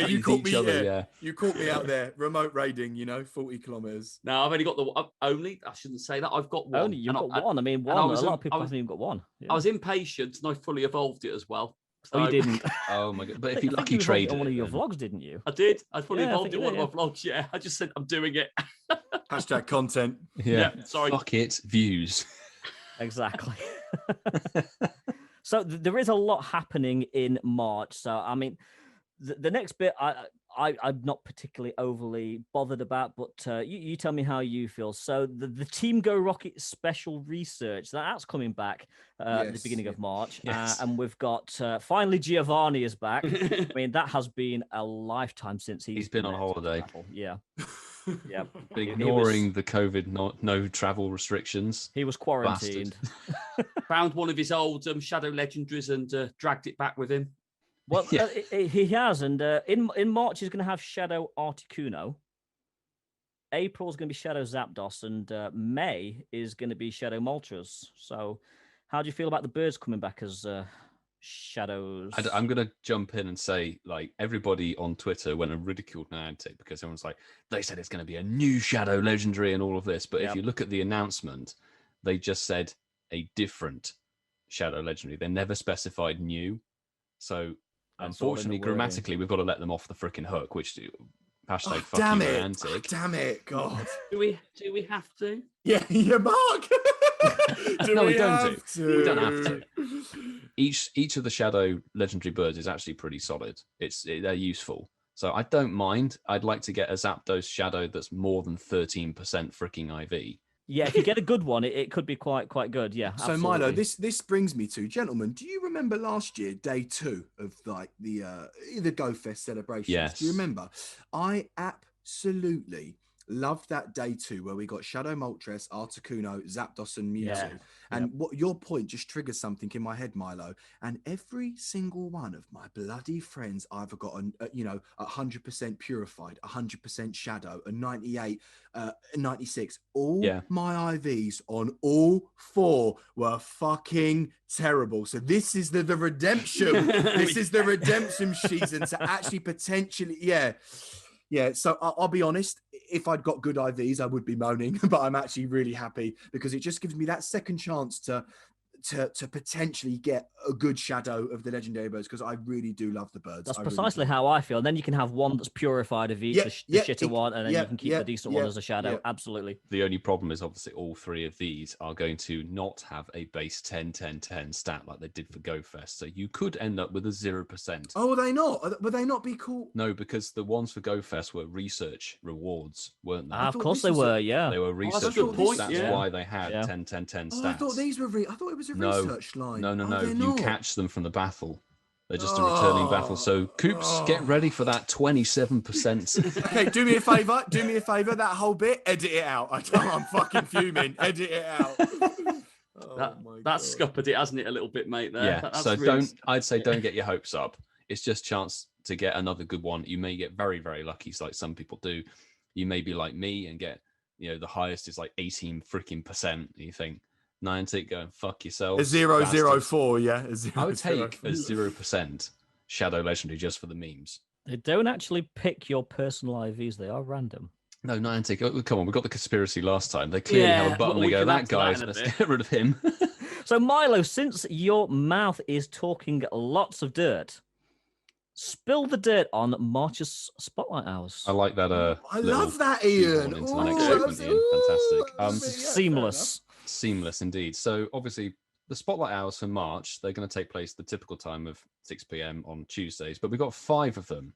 You caught me. You caught me out there, remote raiding. 40 kilometers. No, I've only got I shouldn't say that. I've got 1. Only you've got 1. I mean, 1. A lot of people haven't even got 1. I was impatient and I fully evolved it as well. So, you didn't. Oh my god! But if you lucky traded on one of your vlogs, didn't you? I did. I fully evolved it in one of my vlogs. Yeah, I just said I'm doing it. Hashtag content. Yeah. Sorry. Fuck it. Views. Exactly. So there is a lot happening in March. So I mean, the next bit I'm not particularly overly bothered about, but you tell me how you feel. So the Team Go Rocket special research, that's coming back at the beginning of March. And we've got finally Giovanni is back. I mean, that has been a lifetime since he's been on holiday. Yeah. Yeah. Ignoring the COVID no travel restrictions. He was quarantined. Found one of his old Shadow Legendaries and dragged it back with him. Well, he has, and in March he's going to have Shadow Articuno. April's going to be Shadow Zapdos, and May is going to be Shadow Moltres. So, how do you feel about the birds coming back as shadows? I'm going to jump in and say, like, everybody on Twitter went and ridiculed Niantic because everyone's like, they said it's going to be a new Shadow Legendary and all of this. But if you look at the announcement, they just said a different Shadow Legendary. They never specified new. So, unfortunately, grammatically, we've got to let them off the freaking hook, which hashtag fuck you, Niantic. Damn it, God. Do we have to? Yeah, Mark. No, we don't do. We don't have to. Each of the shadow legendary birds is actually pretty solid. They're useful. So I don't mind. I'd like to get a Zapdos shadow that's more than 13% freaking IV. Yeah, if you get a good one, it could be quite good. Yeah. So absolutely. Milo, this brings me to, gentlemen, do you remember last year, day 2 of like the Go Fest celebrations? Yes. Do you remember? I absolutely loved that day 2 where we got Shadow Moltres, Articuno, Zapdos, and Mewtwo. Yeah. And what your point just triggers something in my head, Milo. And every single one of my bloody friends either got a 100% purified, 100% shadow, a 98, 96. All my IVs on all 4 were fucking terrible. So this is the redemption. This is the redemption season to actually potentially, yeah, so I'll be honest, if I'd got good IVs, I would be moaning, but I'm actually really happy because it just gives me that second chance to potentially get a good shadow of the legendary birds, because I really do love the birds. That's precisely how I feel. And then you can have one that's purified of each, the shitter one, and then you can keep the decent one as a shadow. Absolutely. The only problem is obviously all 3 of these are going to not have a base 10-10-10 stat like they did for GoFest. So you could end up with a 0%. Oh, were they not? Would they not be cool? No, because the ones for GoFest were research rewards, weren't they? Of course they were, yeah. They were research rewards. That's why they had 10-10-10 stats. I thought these were I thought it was a research line. No. You catch them from the battle. They're just a returning battle. So Coops, get ready for that 27%. Okay, do me a favor. That whole bit, edit it out. I'm fucking fuming. Edit it out. That's scuppered it, hasn't it, a little bit, mate? There. Yeah. That's so really... don't get your hopes up. It's just chance to get another good one. You may get very, very lucky, like some people do. You may be like me and get, the highest is like 18 freaking %. You think, Niantic, go and fuck yourself. A 004, yeah. I would take a 0% Shadow Legendary just for the memes. They don't actually pick your personal IVs; they are random. No, Niantic, come on, we got the conspiracy last time. They clearly have a button. They go, that guy, let's get rid of him. So, Milo, since your mouth is talking lots of dirt, spill the dirt on March's Spotlight Hours. I like that. I love that, Ian. Into the next segment, Ian. Fantastic. Seamless indeed. So obviously the Spotlight Hours for March, they're going to take place the typical time of 6 p.m. on Tuesdays, but we've got 5 of them.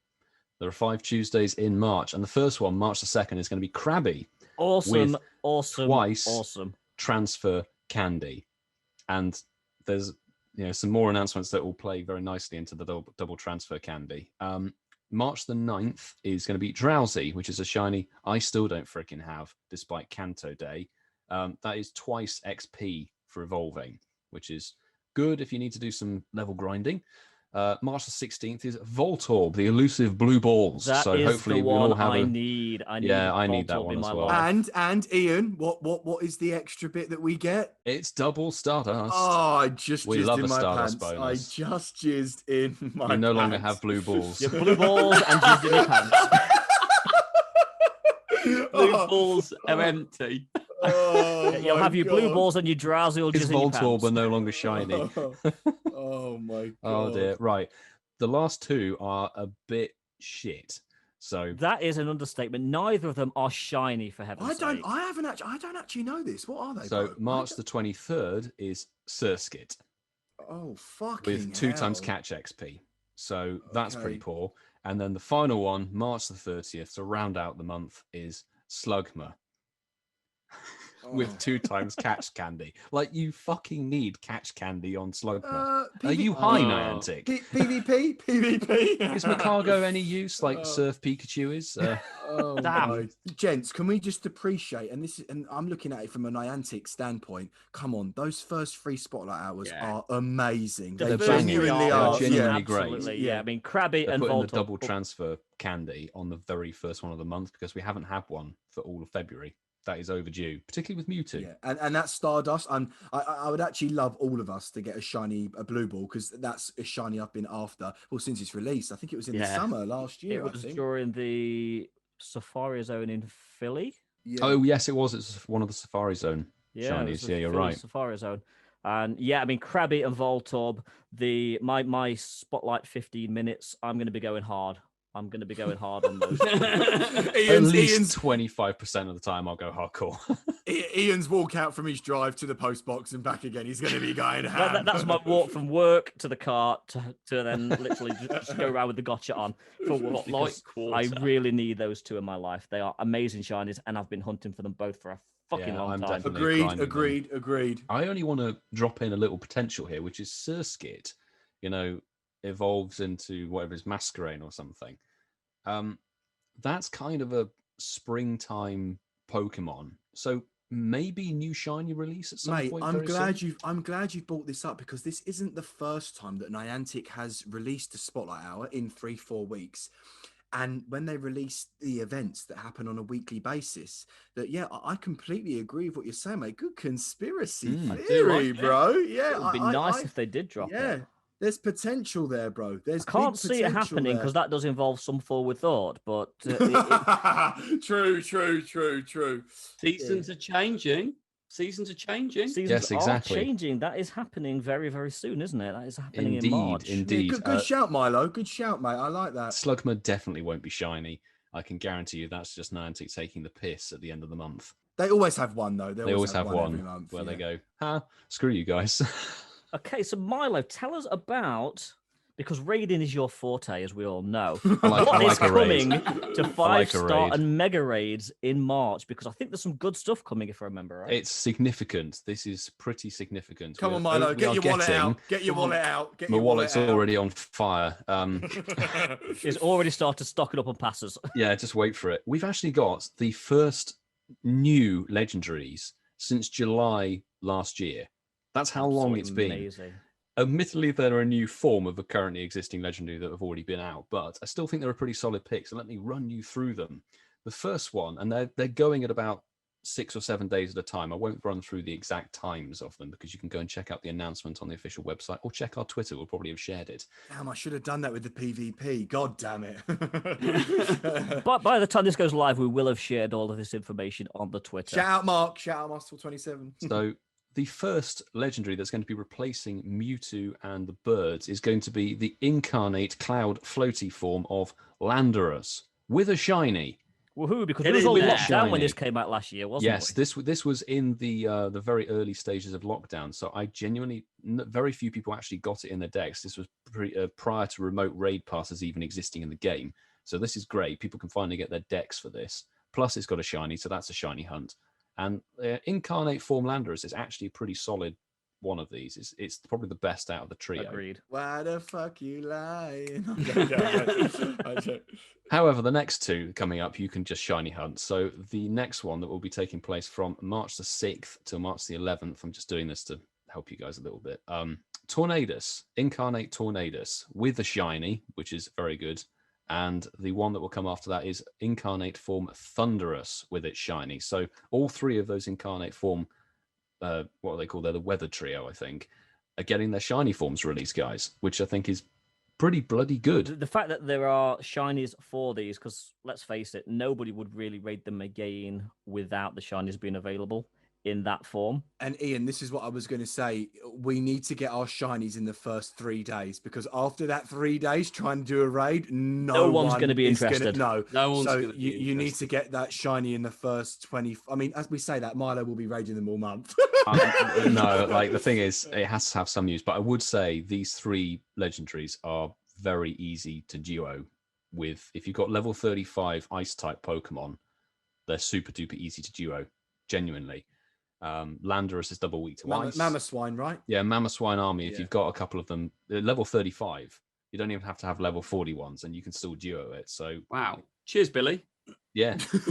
There are 5 Tuesdays in March, and the first one, March the 2nd, is going to be Krabby. Awesome. Twice transfer candy. And there's some more announcements that will play very nicely into the double transfer candy. March the 9th is going to be Drowsy, which is a shiny I still don't freaking have, despite Kanto Day. That is twice XP for evolving, which is good if you need to do some level grinding. March the 16th is Voltorb, the elusive blue balls. That so is hopefully the we'll one all have I need. I need that one as well. And Ian, what is the extra bit that we get? It's double Stardust. Oh, I just we jizzed love in a my Stardust pants. bonus. I just jizzed in my You no pants. longer have blue balls. Your blue balls and jizzed in your pants. Blue balls are empty. You'll have your blue balls and your Drowsy or His jizz in your Voltorb pants. are no longer shiny. Oh my god. Oh dear. Right. The last 2 are a bit shit. So that is an understatement. Neither of them are shiny, for heaven's sake. I don't actually know this. What are they? So bro? March the 23rd is Surskit. Oh fucking with 2 times catch XP. So that's pretty poor. And then the final one, March the 30th, to round out the month, is Slugma. With 2 times catch candy. Like, you fucking need catch candy on Slugma. Are you high, Niantic? PvP? Is Macargo any use like Surf Pikachu is? Damn. Gents, can we just appreciate, and I'm looking at it from a Niantic standpoint, come on, those first 3 Spotlight Hours are amazing. They're genuinely are. Genuinely great. Absolutely, yeah. I mean, Krabby and putting Voltorb. the double transfer candy on the very first one of the month because we haven't had one for all of February. That is overdue, particularly with Mewtwo. Yeah, and that's Stardust. I would actually love all of us to get a blue ball, because that's a shiny up in after. Well, since it's released, I think it was in the summer last year. It was during the Safari Zone in Philly. Yeah. Oh yes, it was. It's one of the Safari Zone shinies. Yeah, you're Philly right. Safari Zone, and yeah, I mean Krabby and Voltorb. My Spotlight 15 minutes. I'm going to be going hard I'm going to be going hard on those. At least 25% of the time, I'll go hardcore. Ian's walk out from his drive to the post box and back again. He's going to be going ham. That's my walk from work to the car to then literally just go around with the gotcha on for what I really need those two in my life. They are amazing shinies, and I've been hunting for them both for a fucking long time. Agreed. I only want to drop in a little potential here, which is Surskit, evolves into whatever is Masquerain or something. That's kind of a springtime Pokemon. So maybe new shiny release at some point. I'm glad you've brought this up, because this isn't the first time that Niantic has released a Spotlight Hour in 3-4 weeks. And when they release the events that happen on a weekly basis, I completely agree with what you're saying, mate. Good conspiracy theory, bro. Yeah, it would be nice if they did drop it. Yeah, there's potential there, bro. I can't see it happening because that does involve some forward thought, but true. Seasons are changing. Seasons yes, exactly. are changing. That is happening very, very soon, isn't it? That is happening in March. Indeed. Yeah, good shout, Milo. Good shout, mate. I like that. Slugma definitely won't be shiny. I can guarantee you that's just Niantic taking the piss at the end of the month. They always have one, though. They always have one every month, where they go, screw you guys. Okay, so Milo, tell us about, because raiding is your forte, as we all know. What is coming to 5-star and mega raids in March? Because I think there's some good stuff coming, if I remember right. It's significant. This is pretty significant. Come on, Milo, get your wallet out. Get your wallet out. My wallet's already on fire. It's already started stocking up on passes. Yeah, just wait for it. We've actually got the first new legendaries since July last year. That's how long it's been. Amazing. Admittedly, they're a new form of a currently existing legendary that have already been out, but I still think they're a pretty solid pick. So let me run you through them. The first one, and they're going at about 6 or 7 days at a time. I won't run through the exact times of them because you can go and check out the announcement on the official website or check our Twitter. We'll probably have shared it. Damn, I should have done that with the PvP. God damn it. But by the time this goes live, we will have shared all of this information on the Twitter. Shout out Mark. Shout out Master27. So the first legendary that's going to be replacing Mewtwo and the birds is going to be the incarnate cloud floaty form of Landorus with a shiny. Woohoo, because it was all locked down when this came out last year, wasn't it? Yes, this was in the very early stages of lockdown. So I genuinely, very few people actually got it in their decks. This was prior to remote raid passes even existing in the game. So this is great. People can finally get their decks for this. Plus it's got a shiny, so that's a shiny hunt. And incarnate form Landorus is actually a pretty solid one of these. It's probably the best out of the trio. Agreed. Why the fuck you lying? However, the next two coming up, you can just shiny hunt. So the next one that will be taking place from March the 6th till March the 11th, I'm just doing this to help you guys a little bit. Tornadus, incarnate Tornadus with a shiny, which is very good. And the one that will come after that is incarnate form Thunderous with its shiny. So all three of those incarnate form, what are they called? They're the weather trio, I think, are getting their shiny forms released, guys, which I think is pretty bloody good. The fact that there are shinies for these, because let's face it, nobody would really raid them again without the shinies being available in that form. And Ian, this is what I was going to say. We need to get our shinies in the first 3 days, because after that 3 days trying to do a raid, no one's going to be interested. No one's going to be interested. You need to get that shiny in the first 20. I mean, as we say that, Milo will be raiding them all month. No, like the thing is, it has to have some use. But I would say these three legendaries are very easy to duo with. If you've got level 35 ice type Pokemon, they're super duper easy to duo, genuinely. Landorus is double weak to ice. Mamoswine, right? Yeah, Mamoswine army. If you've got a couple of them, level 35, you don't even have to have level 40 ones, and you can still duo it. So wow, cheers, Billy. Yeah. My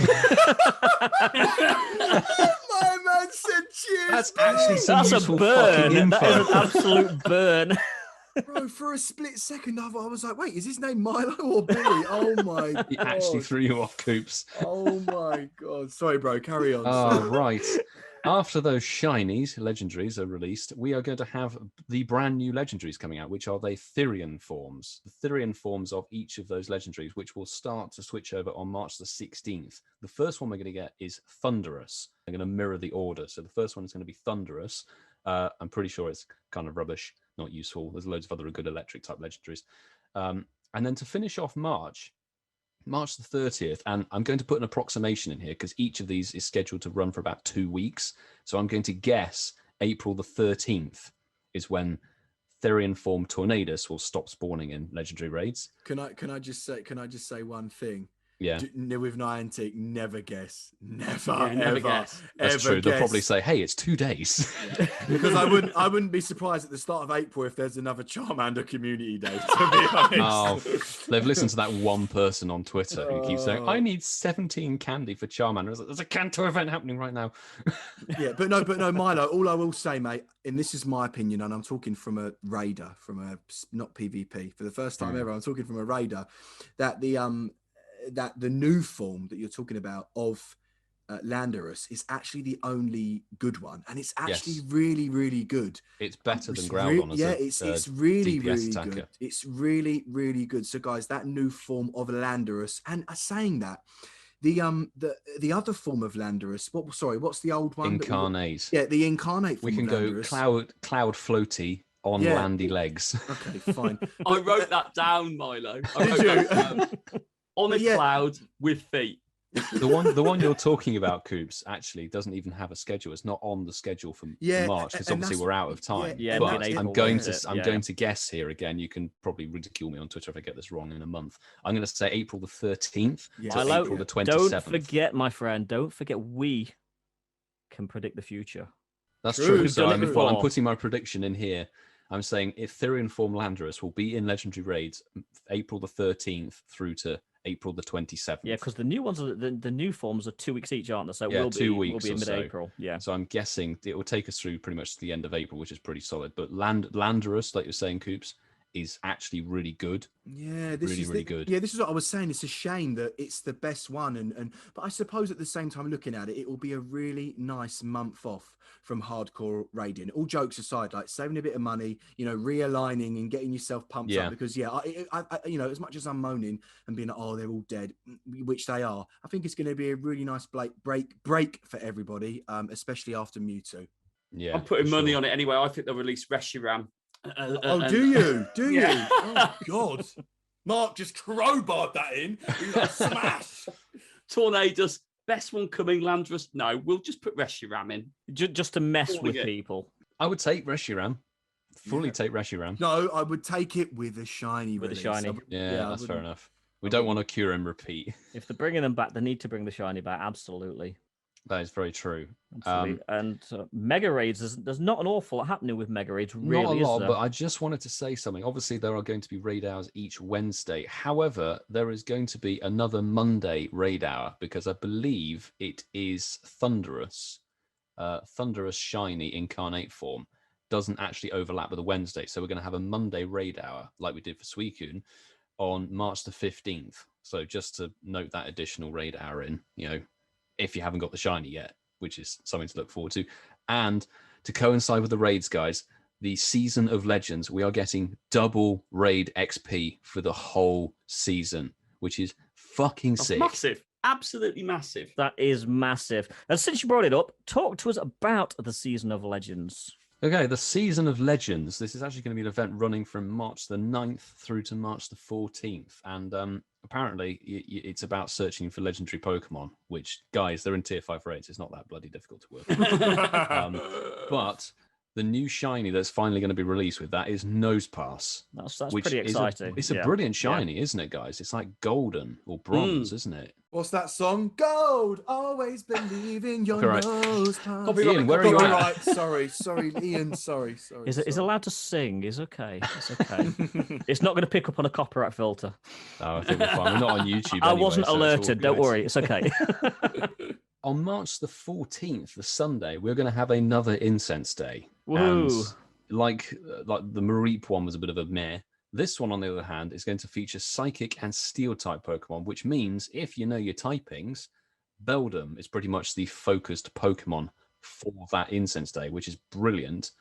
man said cheers. That's actually that's a burn. That is an absolute burn. Bro, for a split second, I was like, wait, is his name Milo or Billy? Oh my god. He actually threw you off, Coops. Oh my god. Sorry, bro, carry on. Oh, right. After those shinies, legendaries, are released, we are going to have the brand new legendaries coming out, which are the Therian forms. The Therian forms of each of those legendaries, which will start to switch over on March the 16th. The first one we're going to get is Thunderous. I'm going to mirror the order. So the first one is going to be Thunderous. I'm pretty sure it's kind of rubbish, not useful. There's loads of other good electric type legendaries. And then to finish off March, March the 30th, and I'm going to put an approximation in here because each of these is scheduled to run for about 2 weeks. So I'm going to guess April the 13th is when Therian form Tornadus will stop spawning in legendary raids. Can I just say one thing? Yeah. With Niantic, never guess. Never, never ever, guess. That's ever true. They'll guess. probably say, hey, it's 2 days. Yeah. Because I wouldn't be surprised at the start of April if there's another Charmander community day, to be honest. Oh, they've listened to that one person on Twitter who keeps saying, I need 17 candy for Charmander. There's a Kanto event happening right now. Yeah, but no, Milo, all I will say, mate, and this is my opinion, and I'm talking from a raider, not PvP. For the first time ever, I'm talking from a raider, that the new form that you're talking about of Landorus is actually the only good one, and it's actually really, really good. It's better than Groudon. It's really, DPS really attacker. good. It's really, really good. So, guys, that new form of Landorus, and saying that, the other form of Landorus. What's the old one? Incarnate. The incarnate form. We can go cloud floaty on landy legs. Okay, fine. I wrote that down, Milo. Did you? On a cloud with feet. The one you're talking about, Coops, actually doesn't even have a schedule. It's not on the schedule for March because obviously we're out of time. Yeah, but April, I'm going to guess here again. You can probably ridicule me on Twitter if I get this wrong in a month. I'm going to say April the 13th to April the 27th. Don't forget, my friend. Don't forget, we can predict the future. That's true. So I'm putting my prediction in here. I'm saying Therian form Landorus will be in legendary raids April the 13th through to April the 27th. Yeah, because the new ones, the new forms are 2 weeks each, aren't they? So yeah, 2 weeks will be in or mid-April. So. Yeah. So I'm guessing it will take us through pretty much to the end of April, which is pretty solid. But Landorus, like you're saying, Coops, is actually really good. Yeah, this is really good. Yeah, this is what I was saying. It's a shame that it's the best one, but I suppose at the same time, looking at it, it will be a really nice month off from hardcore raiding. All jokes aside, like saving a bit of money, realigning and getting yourself pumped up. Because I as much as I'm moaning and being like, oh, they're all dead, which they are, I think it's going to be a really nice break for everybody, especially after Mewtwo. Yeah, I'm putting money on it anyway. I think they'll release Reshiram. Do you? Oh God! Mark just crowbarred that in. He's like, smash. Tornadus, best one coming. Landorus, no, we'll just put Reshiram in just to mess with people. I would take Reshiram. Take Reshiram. No, I would take it with a shiny. With a shiny. That's fair enough. We don't want to cure and repeat. If they're bringing them back, they need to bring the shiny back. Absolutely. That is very true. And Mega Raids, there's not an awful lot happening with Mega Raids, really. Not a lot, but I just wanted to say something. Obviously, there are going to be raid hours each Wednesday. However, there is going to be another Monday raid hour because I believe it is Thunderous. Thunderous Shiny Incarnate form doesn't actually overlap with a Wednesday. So we're going to have a Monday raid hour like we did for Suicune on March the 15th. So just to note that additional raid hour in, if you haven't got the shiny yet, which is something to look forward to. And to coincide with the raids, guys, the Season of Legends, we are getting double raid XP for the whole season, which is fucking sick. Massive. Absolutely massive. That is massive. And since you brought it up, talk to us about the Season of Legends. Okay, the Season of Legends. This is actually going to be an event running from March the 9th through to March the 14th. And apparently it's about searching for legendary Pokemon, which, guys, they're in tier 5 raids. It's not that bloody difficult to work. But the new shiny that's finally going to be released with that is Nosepass. That's pretty exciting. It's a brilliant shiny, isn't it, guys? It's like golden or bronze, isn't it? What's that song? Gold, always believe in your Nosepass. Ian, where are you at? Sorry, Ian. Sorry. Is allowed to sing? It's okay. It's not going to pick up on a copyright filter. Oh, I think we're fine. We're not on YouTube. I wasn't alerted. Don't worry. It's okay. On March the 14th, the Sunday, we're going to have another Incensed Day. Woo! And like the Mareep one was a bit of a meh. This one, on the other hand, is going to feature Psychic and Steel-type Pokemon, which means, if you know your typings, Beldum is pretty much the focused Pokemon for that Incensed Day, which is brilliant.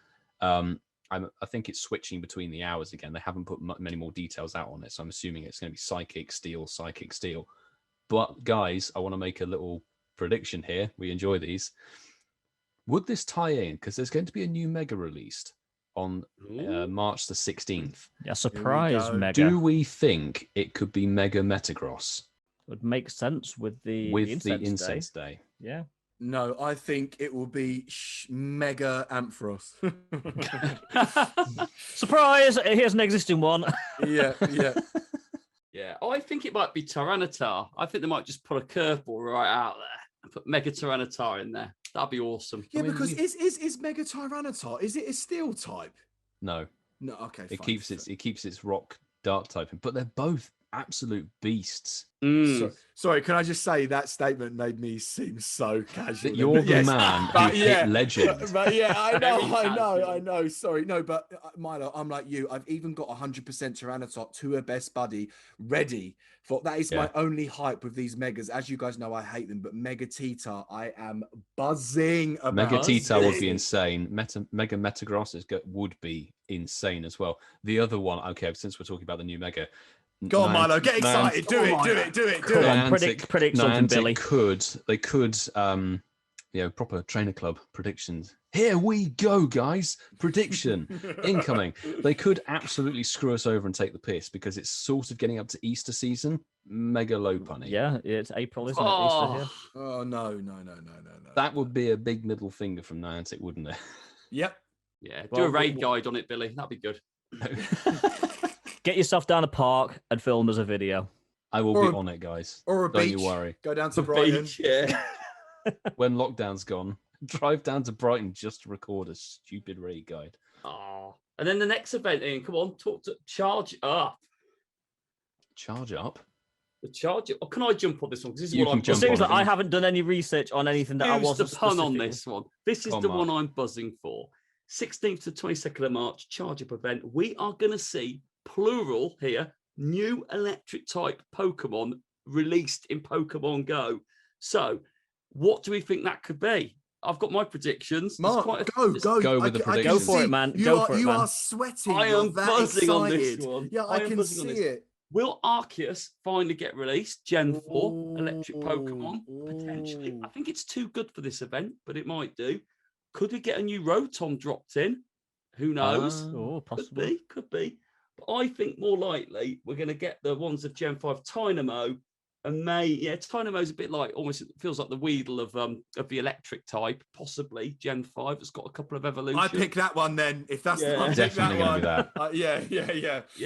I think it's switching between the hours again. They haven't put many more details out on it, so I'm assuming it's going to be Psychic, Steel. But, guys, I want to make a little prediction here. We enjoy these. Would this tie in? Because there's going to be a new Mega released on March the 16th. Yeah, surprise Mega. Do we think it could be Mega Metagross? Would make sense with the Incensed Day. Yeah. No, I think it will be Mega Ampharos. Surprise! Here's an existing one. Yeah. Yeah, I think it might be Tyranitar. I think they might just put a curveball right out there and put Mega Tyranitar in there. That'd be awesome. Yeah, because is Mega Tyranitar, is it a steel type? No. No, okay. It keeps its rock dark typing, but they're both absolute beasts. Sorry, can I just say that statement made me seem so casual. You're the man who hit legend. But yeah, I know. Sorry, no, but Milo, I'm like you. I've even got 100% Tyranitar to a best buddy ready for that. Is my only hype with these megas. As you guys know, I hate them, but Mega Tita, I am buzzing about. Mega Tita would be insane. Mega Metagross would be insane as well. The other one, okay, since we're talking about the new Mega. Go on, Milo, get excited. Do it. Come on, predict something, Billy. They could, proper trainer club predictions. Here we go, guys. Prediction incoming. They could absolutely screw us over and take the piss because it's sort of getting up to Easter season. Mega low punny. Yeah, it's April, isn't it? Easter here. Oh, no. That would be a big middle finger from Niantic, wouldn't it? Yep. Yeah, do a raid guide on it, Billy. That'd be good. Get yourself down a park and film as a video. I will be on it, guys. Or a Don't beach. you worry. Go down to Brighton. Beach, yeah. When lockdown's gone, drive down to Brighton just to record a stupid raid guide. Oh, and then the next event, Ian, come on, Charge Up. Charge Up? The Charge Up. Or can I jump on this one? Because this is You what can I'm jump buzzing Seriously, for. I haven't done any research on anything that I Use wasn't the pun on specifically- this one. This is the one I'm buzzing for. 16th to 22nd of March, Charge Up event. We are going to see, plural here, new electric type Pokemon released in Pokemon Go. So, what do we think that could be? I've got my predictions. Mark, go with the predictions. Go for it, man. You are sweating. I am buzzing on this one. Yeah, I can see it. Will Arceus finally get released? Gen 4 electric Pokemon? Potentially. I think it's too good for this event, but it might do. Could we get a new Rotom dropped in? Who knows? Possibly. Could be. But I think more likely we're going to get the ones of Gen 5 Tynamo and Tynamo's a bit like, almost it feels like the Weedle of the electric type, possibly Gen 5. It's got a couple of evolutions. I pick that one then. If that's the one, definitely going to be that. Yeah,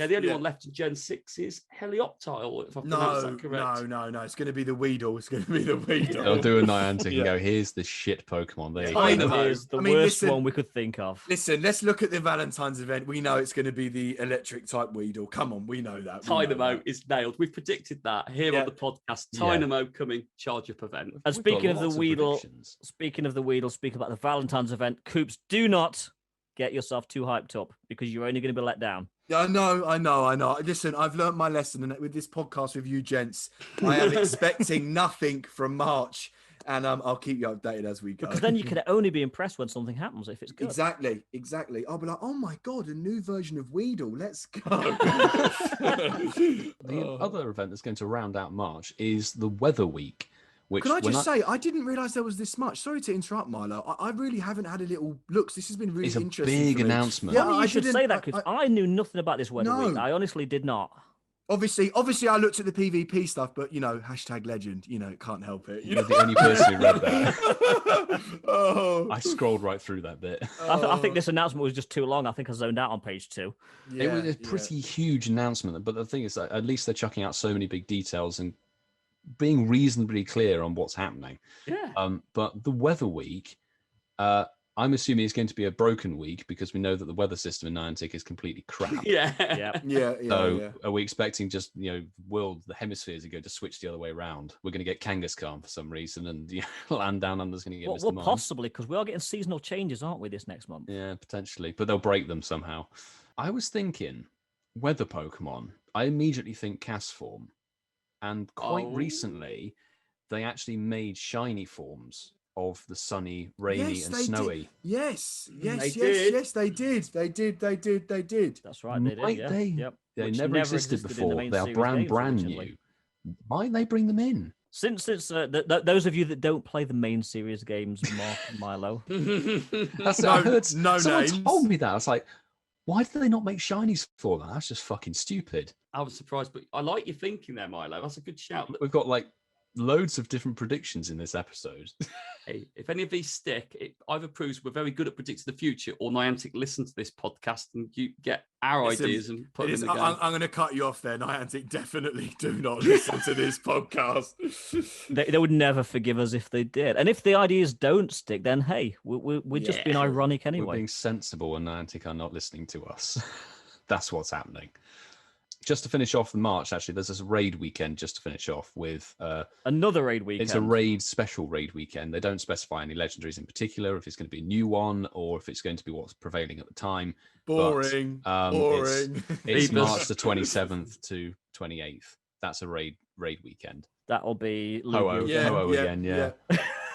the only one left in Gen 6 is Helioptile, if I pronounce that correct. No. It's going to be the Weedle. They'll do a Niantic and go, here's the shit Pokemon. There you go. Tynamo is the worst one we could think of. Listen, let's look at the Valentine's event. We know it's going to be the electric type Weedle. Come on, we know that. Tynamo is nailed. We've predicted that here on the podcast. Tynamo coming, Charge Up event. And speaking of the Weedle, speaking about the Valentine's event, Coops, do not get yourself too hyped up because you're only going to be let down. Yeah, I know. Listen, I've learned my lesson, and with this podcast with you gents, I am expecting nothing from March, and I'll keep you updated as we go. Because then you can only be impressed when something happens if it's good. Exactly. I'll be like, oh my god, a new version of Weedle. Let's go. The other event that's going to round out March is the Weather Week. Which, can I just say, I didn't realise there was this much. Sorry to interrupt, Milo. I really haven't had a little look. This has been really interesting. It's a big announcement. Yeah, you should say that because I knew nothing about this Weather Week. I honestly did not. Obviously, I looked at the PvP stuff, but #legend, can't help it. You're the only person who read that. I scrolled right through that bit. I think this announcement was just too long. I think I zoned out on page 2. It was a pretty huge announcement, but the thing is that at least they're chucking out so many big details and being reasonably clear on what's happening. Yeah. But the Weather Week, I'm assuming it's going to be a broken week because we know that the weather system in Niantic is completely crap. Yeah. So are we expecting just, the hemispheres are going to switch the other way around? We're going to get Kangaskhan for some reason and land down under's going to get Mr. Well, Mime. possibly, because we are getting seasonal changes, aren't we, this next month? Yeah, potentially. But they'll break them somehow. I was thinking weather Pokemon. I immediately think Castform. And quite recently, they actually made shiny forms of the sunny, rainy, and snowy. Yes, they did. That's right, they did. They never existed before. They are brand new. Might they bring them in? Since those of you that don't play the main series games, Mark and Milo. I heard someone told me that. I was like, Why did they not make shinies for that? That's just fucking stupid. I was surprised, but I like your thinking there, Milo. That's a good shout. We've got like loads of different predictions in this episode. Hey, if any of these stick, it either proves we're very good at predicting the future, or Niantic listen to this podcast and you get our ideas and put them in the game. I'm going to cut you off there. Niantic definitely do not listen to this podcast. They would never forgive us if they did. And if the ideas don't stick, then hey, we're just being ironic anyway. We're being sensible, and Niantic are not listening to us. That's what's happening. Just to finish off the March, actually, there's this raid weekend just to finish off with. Another raid weekend. It's a special raid weekend. They don't specify any legendaries in particular, if it's going to be a new one or if it's going to be what's prevailing at the time. Boring. Boring. It's March the 27th to 28th. That's a raid weekend. That'll be Ho-Oh again, yeah.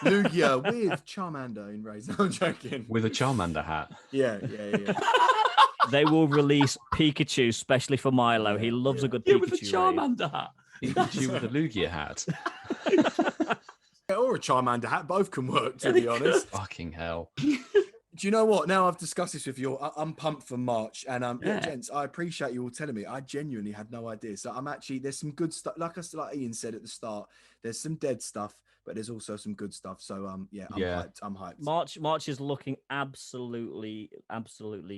Lugia with Charmander in raids. I'm joking. With a Charmander hat. Yeah. They will release Pikachu, especially for Milo. He loves a good Pikachu. With a Charmander hat. Pikachu with a Lugia hat. Or a Charmander hat. Both can work, to be honest. Fucking hell. Do you know what? Now I've discussed this with you. I'm pumped for March. And gents, I appreciate you all telling me. I genuinely had no idea. So I'm actually, there's some good stuff. Like Ian said at the start, there's some dead stuff, but there's also some good stuff. So I'm hyped. I'm hyped. March is looking absolutely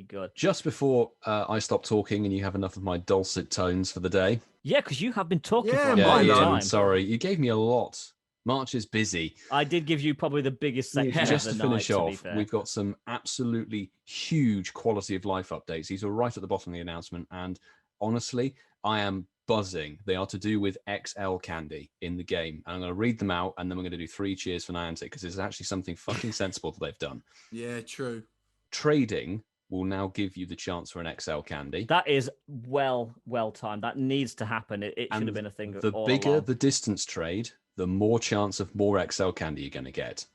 good. Just before I stop talking and you have enough of my dulcet tones for the day. Yeah, because you have been talking for a long time. Sorry, you gave me a lot. March is busy. I did give you probably the biggest section. Just of the to finish night, off, we've got some absolutely huge quality of life updates. These are right at the bottom of the announcement. And honestly, I am buzzing. They are to do with XL candy in the game. And I'm going to read them out and then we're going to do 3 cheers for Niantic because it's actually something fucking sensible that they've done. Yeah, true. Trading will now give you the chance for an XL candy. That is well timed. That needs to happen. It should have been a thing. The bigger the distance trade, the more chance of more XL candy you're going to get.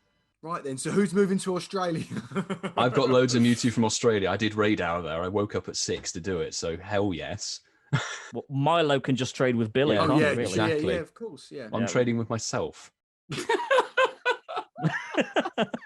Right then, so who's moving to Australia? I've got loads of Mewtwo from Australia. I did raid out of there. I woke up at 6 to do it, so hell yes. Well, Milo can just trade with Billy. Really? Exactly. Yeah, of course. Yeah. I'm trading with myself. The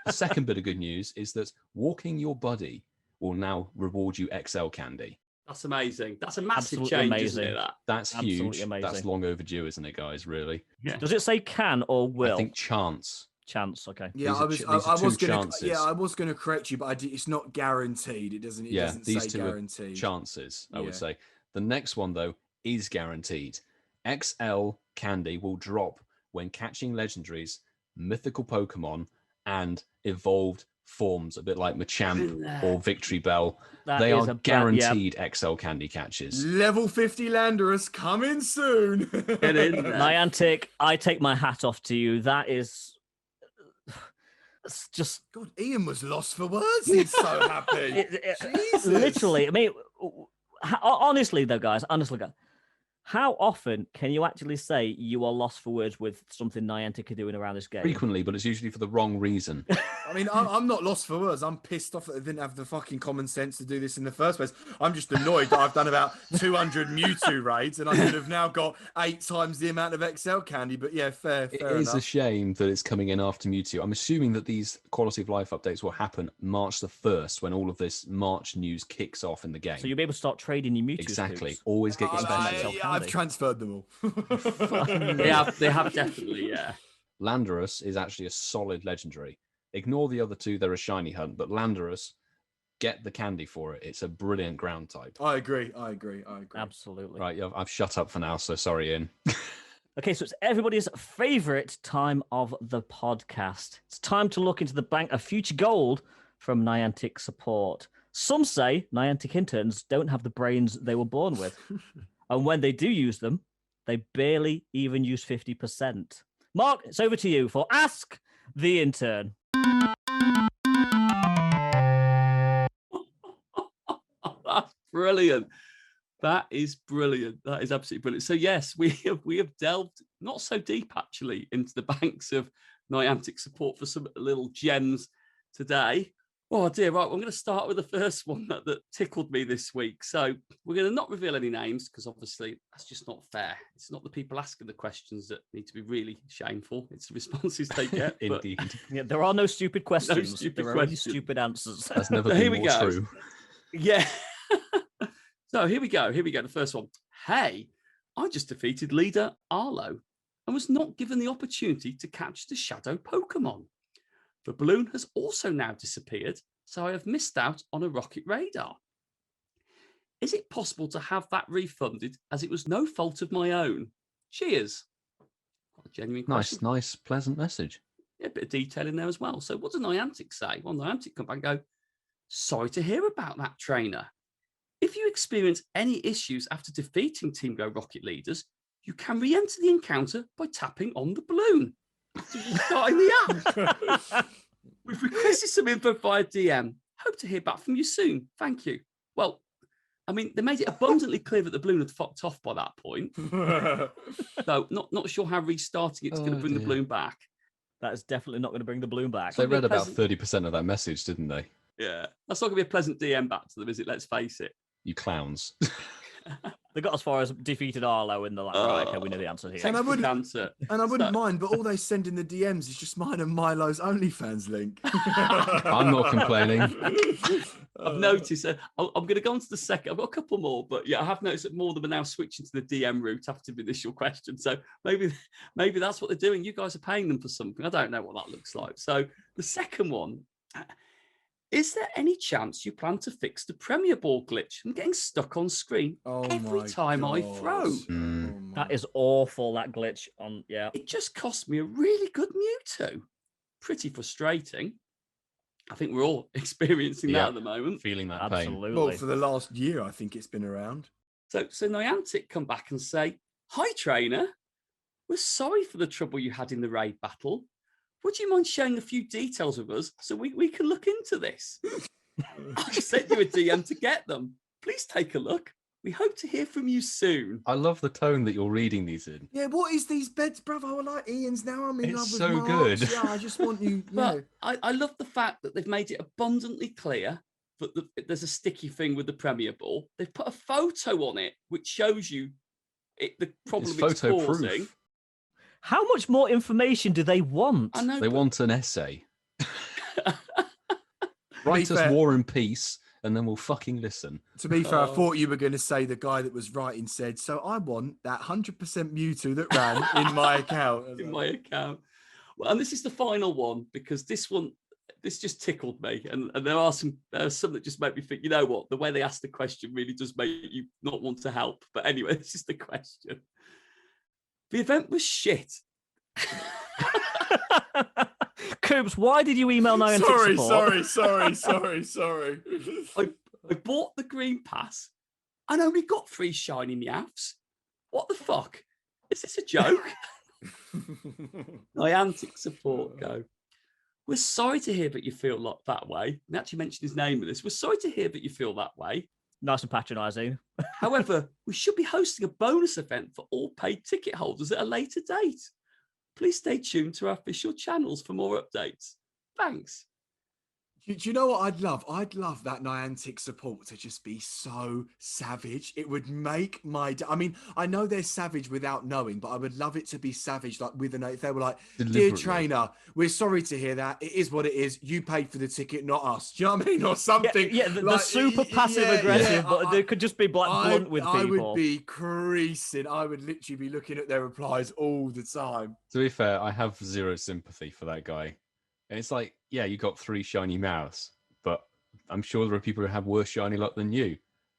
second bit of good news is that walking your buddy will now reward you XL candy. That's amazing. That's a massive Absolutely change, amazing. isn't it? That's huge. Absolutely amazing. That's long overdue, isn't it, guys? Really? Yeah. Does it say can or will? I think chance. Chance. Okay. Yeah, These I are was two going chances. to. Yeah, I was going to correct you, but it's not guaranteed. It doesn't. It doesn't these say two guaranteed. are chances, I would Yeah. say. The next one though is guaranteed. XL candy will drop when catching legendaries, mythical Pokemon, and evolved forms, a bit like Machamp or Victory Bell. They are guaranteed XL candy catches. Level 50 Landorus coming soon. Get in there. Niantic, I take my hat off to you. That is just God, Ian was lost for words. He's so happy. Jesus. Literally. I mean, honestly, guys, how often can you actually say you are lost for words with something Niantic are doing around this game? Frequently, but it's usually for the wrong reason. I mean, I'm not lost for words. I'm pissed off that they didn't have the fucking common sense to do this in the first place. I'm just annoyed that I've done about 200 Mewtwo raids and I could have now got 8 times the amount of XL candy. But yeah, fair It enough. is a shame that it's coming in after Mewtwo. I'm assuming that these quality of life updates will happen March the 1st when all of this March news kicks off in the game. So you'll be able to start trading your Mewtwo. Exactly. Coops. Always get your special. I've transferred them all. They have definitely, yeah. Landorus is actually a solid legendary. Ignore the other two, they're a shiny hunt, but Landorus, get the candy for it. It's a brilliant ground type. I agree. Absolutely. Right, I've shut up for now, so sorry, Ian. Okay, so it's everybody's favorite time of the podcast. It's time to look into the bank of future gold from Niantic support. Some say Niantic interns don't have the brains they were born with. And when they do use them, they barely even use 50%. Mark, it's over to you for Ask the Intern. That's brilliant. That is brilliant. That is absolutely brilliant. So yes, we have delved not so deep actually into the banks of Niantic support for some little gems today. Oh dear, right. I'm going to start with the first one that tickled me this week. So we're going to not reveal any names because obviously that's just not fair. It's not the people asking the questions that need to be really shameful. It's the responses they get. Indeed. Yeah, there are no stupid questions. stupid there are only questions. stupid answers. That's never So here been we more go. true. Yeah. So here we go. The first one. Hey, I just defeated leader Arlo and was not given the opportunity to catch the shadow Pokemon. The balloon has also now disappeared, so I have missed out on a rocket radar. Is it possible to have that refunded, as it was no fault of my own? Cheers. What a genuine question. Nice, pleasant message. Yeah, a bit of detail in there as well. So what does Niantic say? Well, Niantic come back and go, sorry to hear about that, trainer. If you experience any issues after defeating Team Go Rocket leaders, you can re-enter the encounter by tapping on the balloon. So starting the app. We've requested some info via DM. Hope to hear back from you soon. Thank you. Well, I mean, they made it abundantly clear that the balloon had fucked off by that point. So not sure how restarting it's going to bring the balloon back. That is definitely not going to bring the balloon back. They read about 30% of that message, didn't they? Yeah. That's not going to be a pleasant DM back to them, is it? Let's face it. You clowns. They got as far as defeated Arlo and they're like, right, okay, we know the answer here. And I wouldn't mind, but all they send in the DMs is just mine and Milo's OnlyFans link. I'm not complaining. I've noticed. I'm going to go on to the second. I've got a couple more, but yeah, I have noticed that more of them are now switching to the DM route after the initial question. So maybe that's what they're doing. You guys are paying them for something. I don't know what that looks like. So the second one. Is there any chance you plan to fix the Premier Ball glitch and getting stuck on screen every time I throw? That is awful, that glitch. It just cost me a really good Mewtwo. Pretty frustrating. I think we're all experiencing that at the moment. Feeling that Absolutely. pain. Well, for the last year, I think it's been around. So Niantic come back and say, hi, trainer. We're sorry for the trouble you had in the raid battle. Would you mind sharing a few details with us so we can look into this? I sent you a DM to get them. Please take a look. We hope to hear from you soon. I love the tone that you're reading these in. Yeah, what is these beds, brother? I like Ian's now. I'm in love with so Mark's. good. Yeah, I just want you. But I love the fact that they've made it abundantly clear that there's a sticky thing with the Premier Ball. They've put a photo on it which shows you the problem it's causing. Proof. How much more information do they want? I know, they want an essay. Write us War and Peace, and then we'll fucking listen. To be fair, I thought you were going to say the guy that was writing said, so I want that 100% Mewtwo that ran in my account. In my account. Well, and this is the final one, because this just tickled me. And there are some that just make me think, you know what, the way they ask the question really does make you not want to help. But anyway, this is the question. The event was shit. Coops, why did you email Niantic support? Sorry. I bought the green pass and only got 3 shiny Meowths. What the fuck? Is this a joke? Niantic support go. We're sorry to hear that you feel that way. We actually mentioned his name in this. We're sorry to hear that you feel that way. Nice and patronising. However, we should be hosting a bonus event for all paid ticket holders at a later date. Please stay tuned to our official channels for more updates. Thanks. Do you know what I'd love? I'd love that Niantic support to just be so savage. It would make my day. I mean, I know they're savage without knowing, but I would love it to be savage, like with if they were like, dear trainer, we're sorry to hear that. It is what it is. You paid for the ticket, not us. Do you know what I mean? Or something. Yeah, the super passive aggressive, but they could just be blunt with people. I would be creasing. I would literally be looking at their replies all the time. To be fair, I have zero sympathy for that guy. And it's like, yeah, you got 3 shiny Meowths, but I'm sure there are people who have worse shiny luck than you.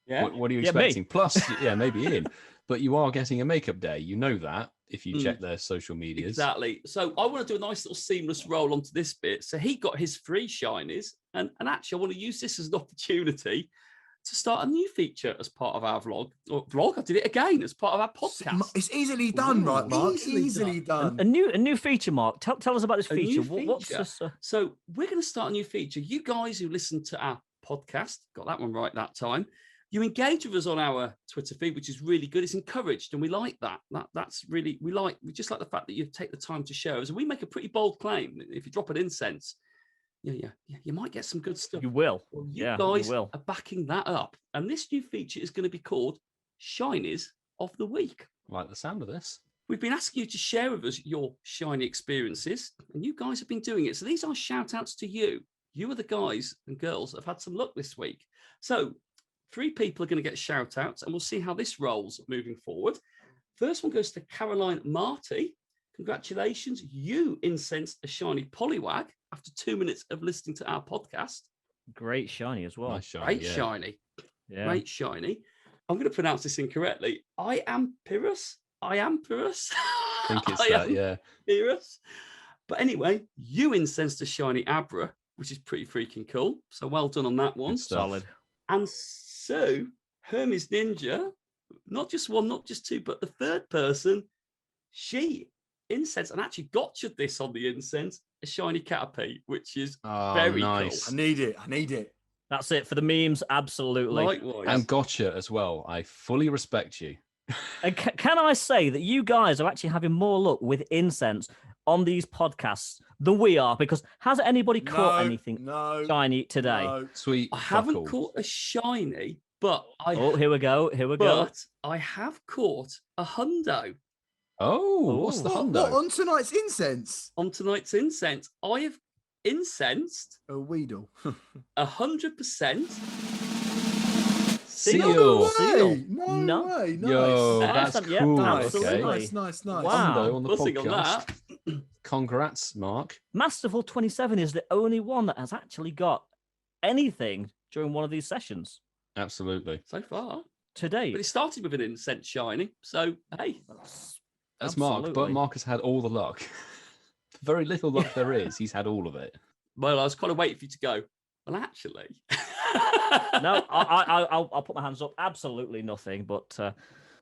Yeah. What are you expecting? Plus, maybe Ian, but you are getting a makeup day. You know that if you check their social medias. Exactly. So I want to do a nice little seamless roll onto this bit. So he got his 3 shinies, and actually I want to use this as an opportunity to start a new feature as part of our vlog. I did it again as part of our podcast. It's easily done, right, Mark? Easily done. A new feature, Mark. Tell us about this feature. What's this? So we're going to start a new feature. You guys who listen to our podcast, got that one right that time. You engage with us on our Twitter feed, which is really good. It's encouraged, and we like that. That's really we just like the fact that you take the time to share us. And we make a pretty bold claim. If you drop an incense, yeah, you might get some good stuff. You will. Well, you guys are backing that up. And this new feature is going to be called Shinies of the Week. I like the sound of this. We've been asking you to share with us your shiny experiences, and you guys have been doing it. So these are shout outs to you. You are the guys and girls that have had some luck this week. So 3 people are going to get shout outs, and we'll see how this rolls moving forward. First one goes to Caroline Marty. Congratulations. You incensed a shiny Poliwag after 2 minutes of listening to our podcast. Great shiny as well. Nice shiny. Great shiny. Yeah. Great shiny. I'm going to pronounce this incorrectly. I am Pyrrhus. I think it's yeah. Pyrrhus. But anyway, you incensed a shiny Abra, which is pretty freaking cool. So well done on that one. Solid. And so Hermes Ninja, not just one, not just 2, but the third person, she incensed and actually gotcha'd this on the incense, a shiny Caterpie, which is very nice. cool. I need it. That's it for the memes. Absolutely. Likewise. And gotcha as well. I fully respect you. And can I say that you guys are actually having more luck with incense on these podcasts than we are? Because has anybody caught anything shiny today? No. Sweet. I haven't caught a shiny, but here we go. But I have caught a hundo. Oh, what's the hundo? What, on tonight's incense? On tonight's incense, I have incensed A Weedle. 100% Seal. No way. Nice. Yo, that's Yeah, cool. absolutely. Nice. Wow. Hundo on the Buzzing on podcast. that. Congrats, Mark. Masterful 27 is the only one that has actually got anything during one of these sessions Absolutely. So far. today. But it started with an incense shiny. So, hey. That's Mark, but Absolutely. Mark has had all the luck. Very little luck there is. He's had all of it. Well, I was kind of waiting for you to go, well, actually. No, I'll put my hands up. Absolutely nothing. But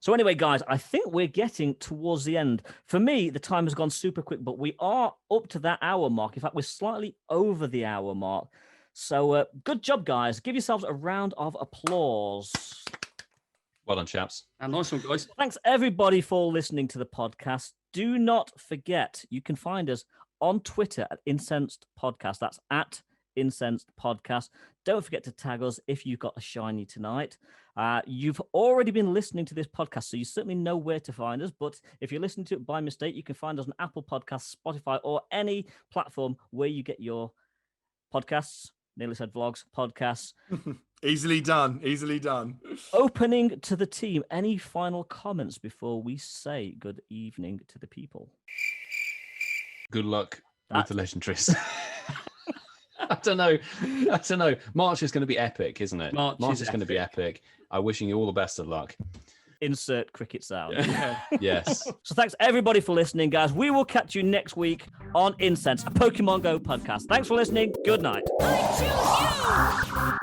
so anyway, guys, I think we're getting towards the end. For me, the time has gone super quick, but we are up to that hour mark. In fact, we're slightly over the hour mark. So good job, guys. Give yourselves a round of applause. Well done, chaps. And nice one, guys. Thanks, everybody, for listening to the podcast. Do not forget, you can find us on Twitter at Incensed Podcast. That's at Incensed Podcast. Don't forget to tag us if you've got a shiny tonight. You've already been listening to this podcast, so you certainly know where to find us. But if you're listening to it by mistake, you can find us on Apple Podcasts, Spotify, or any platform where you get your podcasts. Nearly said vlogs, podcasts. Easily done. Opening to the team. Any final comments before we say good evening to the people? Good luck with the Legendaries. I don't know. March is going to be epic, isn't it? March is going to be epic. I'm wishing you all the best of luck. Insert cricket sound. Yeah. Yes. So thanks everybody for listening, guys. We will catch you next week on Incensed, a Pokemon Go podcast. Thanks for listening. Good night. I choose you!